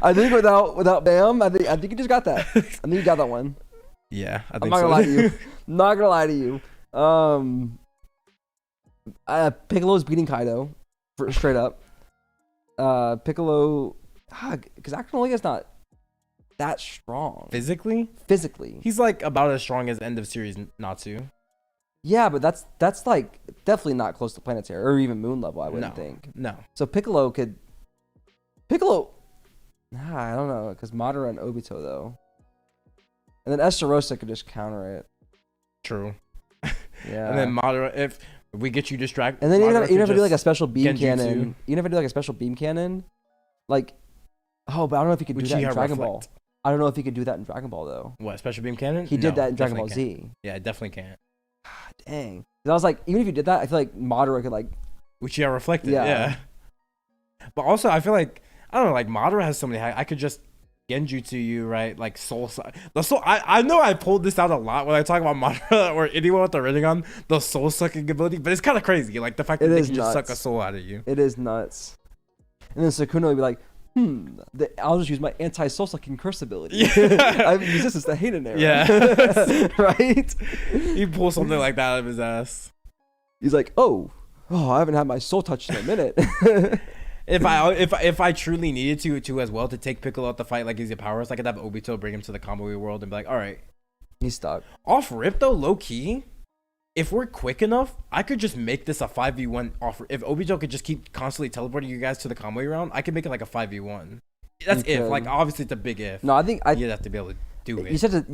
Speaker 2: I think without Bam, I think you just got that. I think you got that one.
Speaker 1: Yeah, I
Speaker 2: I'm
Speaker 1: think
Speaker 2: not
Speaker 1: so.
Speaker 2: gonna lie to you. Not gonna lie to you. Piccolo's beating Kaido, for straight up. Piccolo, because Acronolia not that strong
Speaker 1: Physically,
Speaker 2: physically.
Speaker 1: he's like about as strong as end of series Natsu.
Speaker 2: Yeah, but that's like definitely not close to planetary or even moon level. I wouldn't think.
Speaker 1: No.
Speaker 2: So Piccolo. I don't know, because Madara and Obito though, and then Estarossa could just counter it.
Speaker 1: True.
Speaker 2: Yeah.
Speaker 1: And then Madara, if we get you distracted,
Speaker 2: And then even
Speaker 1: Madara
Speaker 2: if
Speaker 1: could
Speaker 2: I do like a
Speaker 1: just
Speaker 2: special beam
Speaker 1: Genjutsu.
Speaker 2: cannon, even if I do like a special beam cannon, like, but I don't know if he could do that in
Speaker 1: Uchiha
Speaker 2: Dragon
Speaker 1: Reflect.
Speaker 2: Ball. I don't know if he could do that in Dragon Ball though.
Speaker 1: What, special beam cannon?
Speaker 2: He did
Speaker 1: No,
Speaker 2: that in Dragon Ball
Speaker 1: definitely
Speaker 2: Z.
Speaker 1: can't. Yeah, definitely can't.
Speaker 2: Dang. 'Cause I was like, even if you did that, I feel like Madara could like.
Speaker 1: Uchiha reflected.
Speaker 2: Yeah.
Speaker 1: Yeah. But also, I feel like I don't know. Like Madara has so many. I could just Genjutsu you, right? Like the soul. I know I pulled this out a lot when I talk about Madara or anyone with the Rinnegan, the soul sucking ability, but it's kind of crazy. Like the fact that they can just suck a soul out of you.
Speaker 2: It is nuts. And then Sukuna would be like, I'll just use my anti-soul sucking curse ability.
Speaker 1: Yeah.
Speaker 2: I have resistance to hate an arrow.
Speaker 1: Yeah.
Speaker 2: Right?
Speaker 1: He pulls something like that out of his ass.
Speaker 2: He's like, oh, I haven't had my soul touched in a minute.
Speaker 1: If I truly needed to as well to take Piccolo out the fight like he's a powerhouse, I could have Obito bring him to the combo world and be like, all right.
Speaker 2: He's stuck.
Speaker 1: Off rip though, low key, if we're quick enough, I could just make this a 5v1 offer. If Obito could just keep constantly teleporting you guys to the combo round, I could make it like a 5v1. That's if. Like obviously it's a big if.
Speaker 2: No, I think
Speaker 1: you'd have to be able to do it.
Speaker 2: You have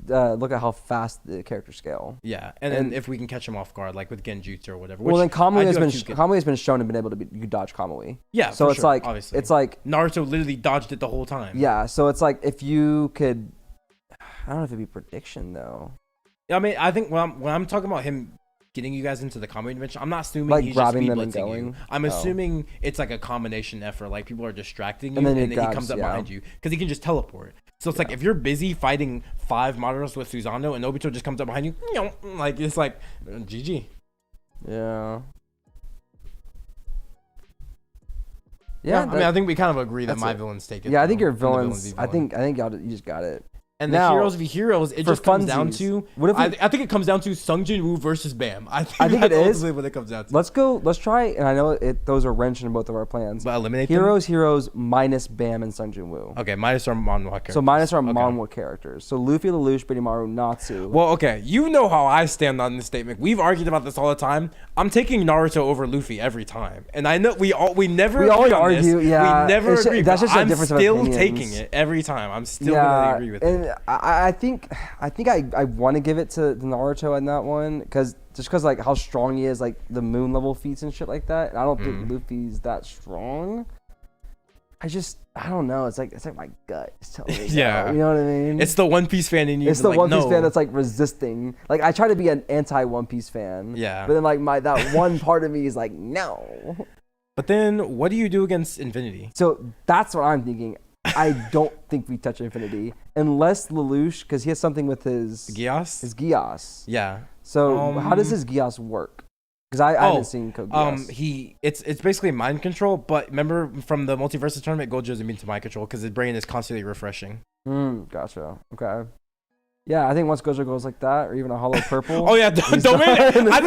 Speaker 2: to look at how fast the characters scale.
Speaker 1: Yeah, and then if we can catch him off guard, like with Genjutsu or whatever.
Speaker 2: Well, then Kamui has been shown to been able to you dodge Kamui.
Speaker 1: Yeah,
Speaker 2: so it's like
Speaker 1: obviously.
Speaker 2: It's like
Speaker 1: Naruto literally dodged it the whole time.
Speaker 2: Yeah, so it's like if you could, I don't know if it'd be prediction though.
Speaker 1: I mean, I think when I'm talking about him getting you guys into the combo dimension, I'm not assuming
Speaker 2: like
Speaker 1: he's
Speaker 2: grabbing
Speaker 1: just
Speaker 2: them and going.
Speaker 1: You. I'm assuming it's like a combination effort. Like people are distracting you,
Speaker 2: and then
Speaker 1: he comes up behind you because he can just teleport. So it's like if you're busy fighting 5 Madaros with Susanoo and Obito just comes up behind you, like it's like GG.
Speaker 2: Yeah.
Speaker 1: Yeah, I mean, I think we kind of agree that my villains take it.
Speaker 2: Yeah, I think your villains. I think you just got it.
Speaker 1: And the heroes v heroes, it just comes down to.
Speaker 2: What if
Speaker 1: I think it comes down to Sung Jin-woo versus Bam. I think
Speaker 2: it is
Speaker 1: what it comes down to.
Speaker 2: Let's try. And I know those are wrenching both of our plans.
Speaker 1: But eliminate
Speaker 2: heroes minus Bam and Sung Jin-woo.
Speaker 1: Okay, minus our manhwa characters.
Speaker 2: So minus our manhwa characters. So Luffy, Lelouch, Benimaru, Natsu.
Speaker 1: Well, okay, you know how I stand on this statement. We've argued about this all the time. I'm taking Naruto over Luffy every time, and I know we never
Speaker 2: always argue.
Speaker 1: This.
Speaker 2: Yeah,
Speaker 1: we never agree.
Speaker 2: That's just a difference of opinions.
Speaker 1: I'm still taking it every time. I'm still gonna agree with it.
Speaker 2: And I think I want to give it to Naruto on that one because like how strong he is, like the moon level feats and shit like that. And I don't think Luffy's that strong. I don't know. It's like my gut is telling me.
Speaker 1: Yeah,
Speaker 2: you know what I mean.
Speaker 1: It's the One Piece fan in you.
Speaker 2: It's the One Piece fan that's like resisting. Like I try to be an anti One Piece fan.
Speaker 1: Yeah.
Speaker 2: But then like that one part of me is like no.
Speaker 1: But then what do you do against Infinity?
Speaker 2: So that's what I'm thinking. I don't think we touch Infinity unless Lelouch, because he has something with his
Speaker 1: Gias.
Speaker 2: His Gias.
Speaker 1: Yeah.
Speaker 2: So how does his Gias work? Because I haven't seen Code Geass.
Speaker 1: It's basically mind control, but remember from the Multiversus tournament, Gojo's immune to mind control because his brain is constantly refreshing.
Speaker 2: Gotcha. Okay. Yeah, I think once Gojo goes like that, or even a hollow purple.
Speaker 1: Oh yeah, domain. I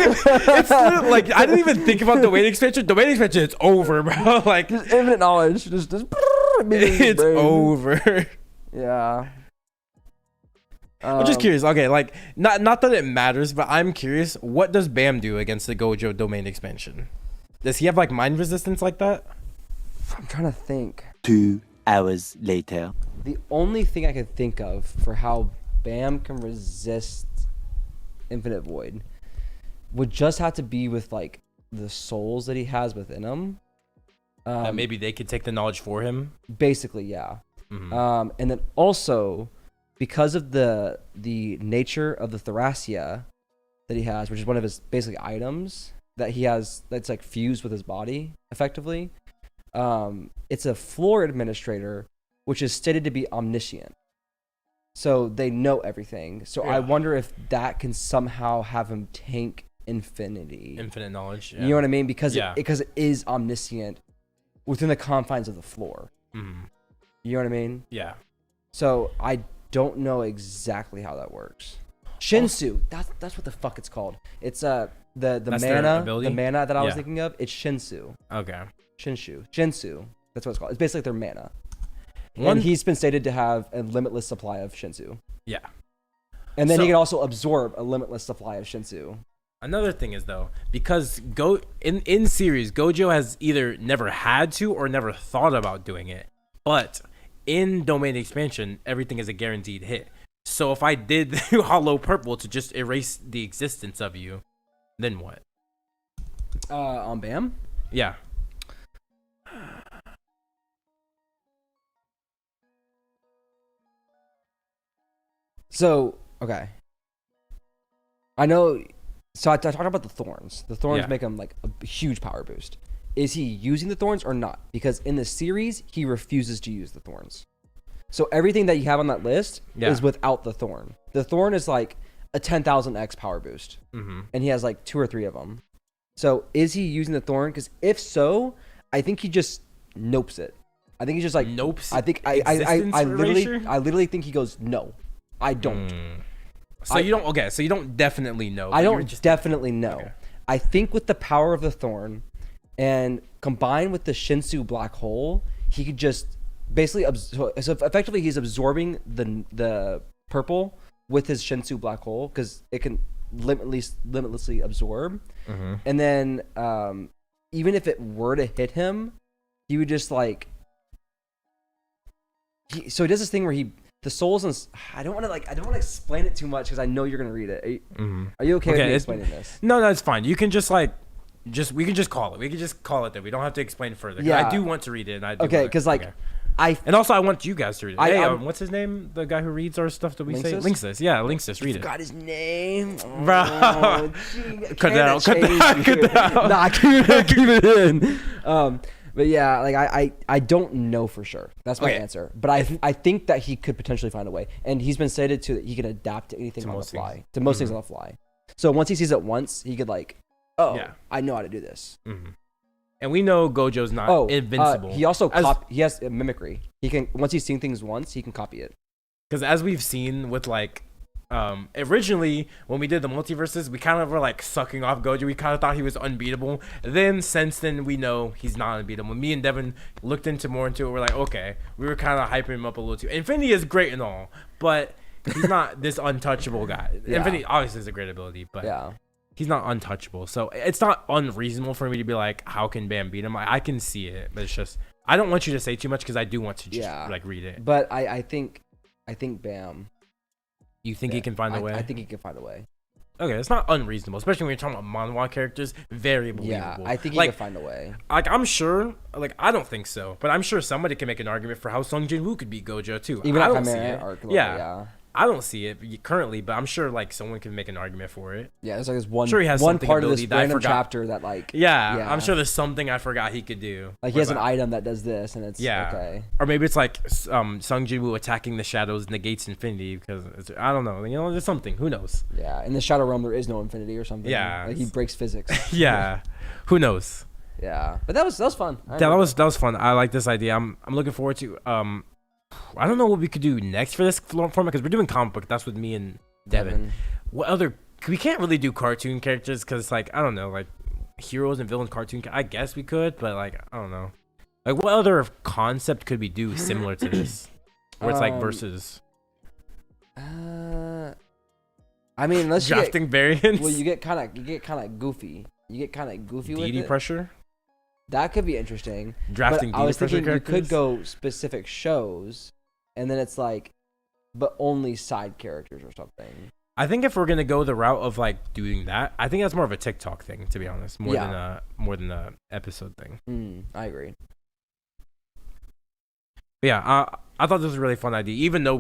Speaker 1: didn't even think about domain expansion. Domain expansion, it's over, bro. Like
Speaker 2: just infinite knowledge. Just
Speaker 1: it's over.
Speaker 2: Yeah.
Speaker 1: I'm just curious. Okay, like not that it matters, but I'm curious. What does Bam do against the Gojo domain expansion? Does he have like mind resistance like that?
Speaker 2: I'm trying to think.
Speaker 3: 2 hours later.
Speaker 2: The only thing I could think of for how Bam can resist Infinite Void would just have to be with like the souls that he has within him.
Speaker 1: Maybe they could take the knowledge for him.
Speaker 2: Basically, yeah. And then also because of the nature of the Thracia that he has, which is one of his basically items that he has that's like fused with his body effectively. It's a floor administrator, which is stated to be omniscient. So they know everything. So I wonder if that can somehow have him tank Infinity.
Speaker 1: Infinite knowledge. Yeah.
Speaker 2: You know what I mean? Because it is omniscient within the confines of the floor. You know what I mean?
Speaker 1: Yeah.
Speaker 2: So I don't know exactly how that works. Shinsu. That's what the fuck it's called. It's the mana that I was thinking of. It's Shinsu.
Speaker 1: Okay.
Speaker 2: Shinsu. That's what it's called. It's basically their mana. And he's been stated to have a limitless supply of Shinsu.
Speaker 1: Yeah.
Speaker 2: And then he can also absorb a limitless supply of Shinsu.
Speaker 1: Another thing is though, because in series, Gojo has either never had to or never thought about doing it. But in domain expansion, everything is a guaranteed hit. So if I did hollow purple to just erase the existence of you, then what?
Speaker 2: On Bam?
Speaker 1: Yeah.
Speaker 2: So, okay. I know. So I talked about the thorns. The thorns make him like a huge power boost. Is he using the thorns or not? Because in the series, he refuses to use the thorns. So everything that you have on that list
Speaker 1: Yeah.
Speaker 2: is without the Thorn. The Thorn is like a 10,000x power boost, and he has like 2 or 3 of them. So is he using the Thorn? Because if so, I think he just nopes it. I think he's just like
Speaker 1: Nopes.
Speaker 2: I think I literally think he goes no, I don't.
Speaker 1: So you don't. Okay. So you don't definitely know.
Speaker 2: I
Speaker 1: but you're
Speaker 2: don't
Speaker 1: just
Speaker 2: definitely know.
Speaker 1: Okay.
Speaker 2: I think with the power of the Thorn, and combined with the Shinsu Black Hole, he could just basically so effectively he's absorbing the purple with his Shinsu Black Hole because it can limitlessly absorb. And then even if it were to hit him, he would just like so he does this thing where the souls and I don't want to explain it too much because I know you're gonna read it. Are you okay with me explaining this?
Speaker 1: No, it's fine. You can just we can just call it. We can just call it that. We don't have to explain further. Yeah, I do want to read it. And I do
Speaker 2: because
Speaker 1: and also I want you guys to read it. Hey,
Speaker 2: what's
Speaker 1: his name? The guy who reads our stuff that we say?
Speaker 2: Linksys?
Speaker 1: Linksys. Yeah, Linksys. Read it.
Speaker 2: Forgot his name,
Speaker 1: Bro. Cut that out.
Speaker 2: Nah, keep it in. But yeah, like I don't know for sure. That's my answer. But I think that he could potentially find a way, and he's been stated that he can adapt to anything on the fly, to most things on the fly. So once he sees it once, he could I know how to do this.
Speaker 1: And we know Gojo's not invincible.
Speaker 2: He also he has mimicry. He can once he's seen things once, he can copy it.
Speaker 1: Because as we've seen with originally when we did the multiverses, we kind of were like sucking off Gojo. We kind of thought he was unbeatable. Since then we know he's not unbeatable. Me and Devin looked more into it. We're like, okay, we were kind of hyping him up a little too. Infinity is great and all, but he's not this untouchable guy. Infinity obviously is a great ability, but he's not untouchable. So it's not unreasonable for me to be like, how can Bam beat him? I can see it, but it's just I don't want you to say too much because I do want to just read it.
Speaker 2: But I think Bam.
Speaker 1: You think he can find a way?
Speaker 2: I think he can find a way.
Speaker 1: Okay, it's not unreasonable, especially when you're talking about manhwa characters. Very believable.
Speaker 2: Yeah, I think he can find a way.
Speaker 1: Like, I'm sure, I don't think so, but I'm sure somebody can make an argument for how Sung Jin-woo could beat Gojo, too.
Speaker 2: Even
Speaker 1: I
Speaker 2: at
Speaker 1: don't see
Speaker 2: Chimera
Speaker 1: it.
Speaker 2: arc.
Speaker 1: Yeah. I don't see it currently, but I'm sure, someone can make an argument for it.
Speaker 2: Yeah, there's this one,
Speaker 1: sure he has
Speaker 2: one part of this
Speaker 1: that
Speaker 2: random chapter that,
Speaker 1: Yeah, I'm sure there's something I forgot he could do.
Speaker 2: He has an item that does this, and it's okay.
Speaker 1: Or maybe it's Sung Jin-woo attacking the shadows negates infinity because, I don't know. There's something. Who knows?
Speaker 2: Yeah, in the Shadow Realm, there is no infinity or something.
Speaker 1: Yeah.
Speaker 2: He breaks physics.
Speaker 1: Yeah. Who knows?
Speaker 2: Yeah. But that was fun.
Speaker 1: That was fun. I like this idea. I'm looking forward to I don't know what we could do next for this format because we're doing comic book. That's with me and Devin. What other? We can't really do cartoon characters because I don't know, heroes and villains cartoon. I guess we could, but I don't know. What other concept could we do similar to this, where it's versus?
Speaker 2: I mean, unless
Speaker 1: drafting variants.
Speaker 2: Well, you get kind of goofy. with
Speaker 1: DD
Speaker 2: it.
Speaker 1: pressure.
Speaker 2: That could be interesting.
Speaker 1: Drafting
Speaker 2: but I was thinking
Speaker 1: characters?
Speaker 2: You could go specific shows, and then it's but only side characters or something.
Speaker 1: I think if we're gonna go the route of doing that, I think that's more of a TikTok thing, to be honest, more than a episode thing.
Speaker 2: I agree.
Speaker 1: But yeah, I thought this was a really fun idea. Even though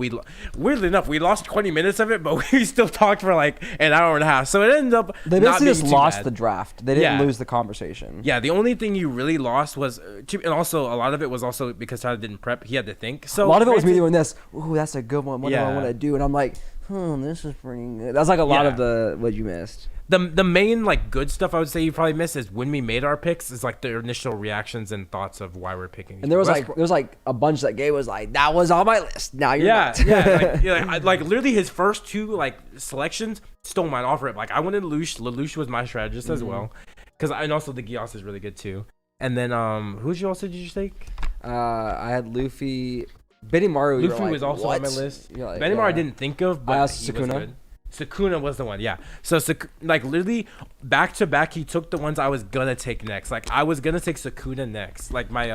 Speaker 1: weirdly enough, we lost 20 minutes of it, but we still talked for an hour and a half. So it ended up
Speaker 2: they
Speaker 1: not
Speaker 2: basically
Speaker 1: being
Speaker 2: just
Speaker 1: too
Speaker 2: lost
Speaker 1: bad.
Speaker 2: the draft. They didn't lose the conversation.
Speaker 1: Yeah, the only thing you really lost was, and also a lot of it was also because Tyler didn't prep. He had to think. So
Speaker 2: a lot of it was me doing this. Ooh, that's a good one. What do I want to do? And I'm like, this is pretty good. That's a lot of what you missed.
Speaker 1: The main good stuff I would say you probably missed is when we made our picks is the initial reactions and thoughts of why we're picking.
Speaker 2: And there was a bunch that Gabe was like, that was on my list. Now you're not.
Speaker 1: Literally his first two selections stole mine off rip. I wanted Lelouch. Lelouch was my strategist as well, and also the Gios is really good too. And then who did you take?
Speaker 2: I had Luffy. Benimaru.
Speaker 1: Luffy was also on my list. Benimaru I didn't think of, but he was good. Sukuna was the one, yeah. So, literally, back to back, he took the ones I was gonna take next. I was gonna take Sukuna next. My,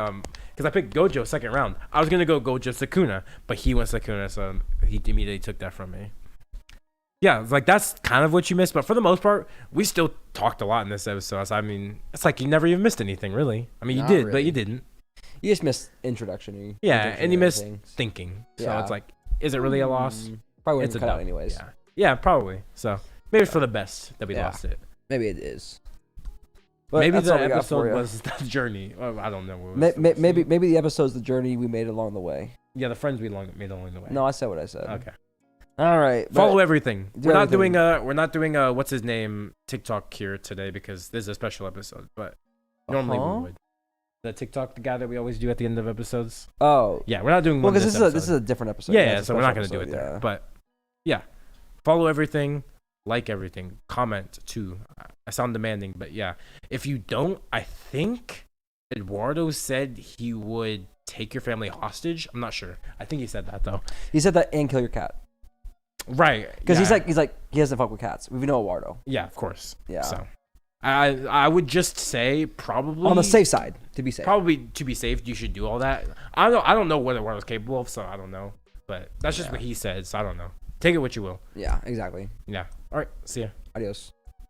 Speaker 1: because I picked Gojo second round. I was gonna go Gojo Sukuna, but he went Sukuna, so he immediately took that from me. Yeah, that's kind of what you missed, but for the most part, we still talked a lot in this episode. So, I mean, it's you never even missed anything, really. I mean, you did, really. But you didn't.
Speaker 2: You just missed introduction.
Speaker 1: Yeah, and you missed thinking. So, it's is it really a loss?
Speaker 2: Probably wouldn't cut out anyways.
Speaker 1: Yeah, probably. So maybe it's for the best that we lost it.
Speaker 2: Maybe it is. But
Speaker 1: Maybe
Speaker 2: that's
Speaker 1: the
Speaker 2: all we got
Speaker 1: episode
Speaker 2: for ya.
Speaker 1: was the journey. I don't know. What
Speaker 2: Maybe the episode's the journey we made along the way.
Speaker 1: Yeah, the friends we made along the way.
Speaker 2: No, I said what I said.
Speaker 1: Okay.
Speaker 2: All right.
Speaker 1: Follow everything.
Speaker 2: do
Speaker 1: We're not
Speaker 2: everything.
Speaker 1: doing we're not doing what's his name TikTok here today because this is a special episode, but normally
Speaker 2: Uh-huh.
Speaker 1: we would. The TikTok, the guy that we always do at the end of episodes.
Speaker 2: Oh.
Speaker 1: Yeah, we're not doing
Speaker 2: Well,
Speaker 1: one
Speaker 2: because
Speaker 1: this
Speaker 2: this is a different episode.
Speaker 1: Yeah,
Speaker 2: That's
Speaker 1: yeah,
Speaker 2: a
Speaker 1: so we're not
Speaker 2: special
Speaker 1: gonna do it
Speaker 2: episode,
Speaker 1: there.
Speaker 2: yeah.
Speaker 1: But yeah, follow everything, like everything, comment too. I sound demanding, but yeah, if you don't, I think Eduardo said he would take your family hostage. I'm not sure. I think he said that though.
Speaker 2: He said that and kill your cat.
Speaker 1: Right.
Speaker 2: Because
Speaker 1: yeah.
Speaker 2: he's like he doesn't fuck with cats. We know Eduardo.
Speaker 1: Yeah, of course.
Speaker 2: Yeah.
Speaker 1: So I would just say probably
Speaker 2: On the safe side, to be safe.
Speaker 1: Probably to be safe, you should do all that. I don't know what Eduardo's capable of, so I don't know. But that's just what he said, so I don't know. Take it what you will.
Speaker 2: Yeah, exactly.
Speaker 1: Yeah. All right. See ya.
Speaker 2: Adios.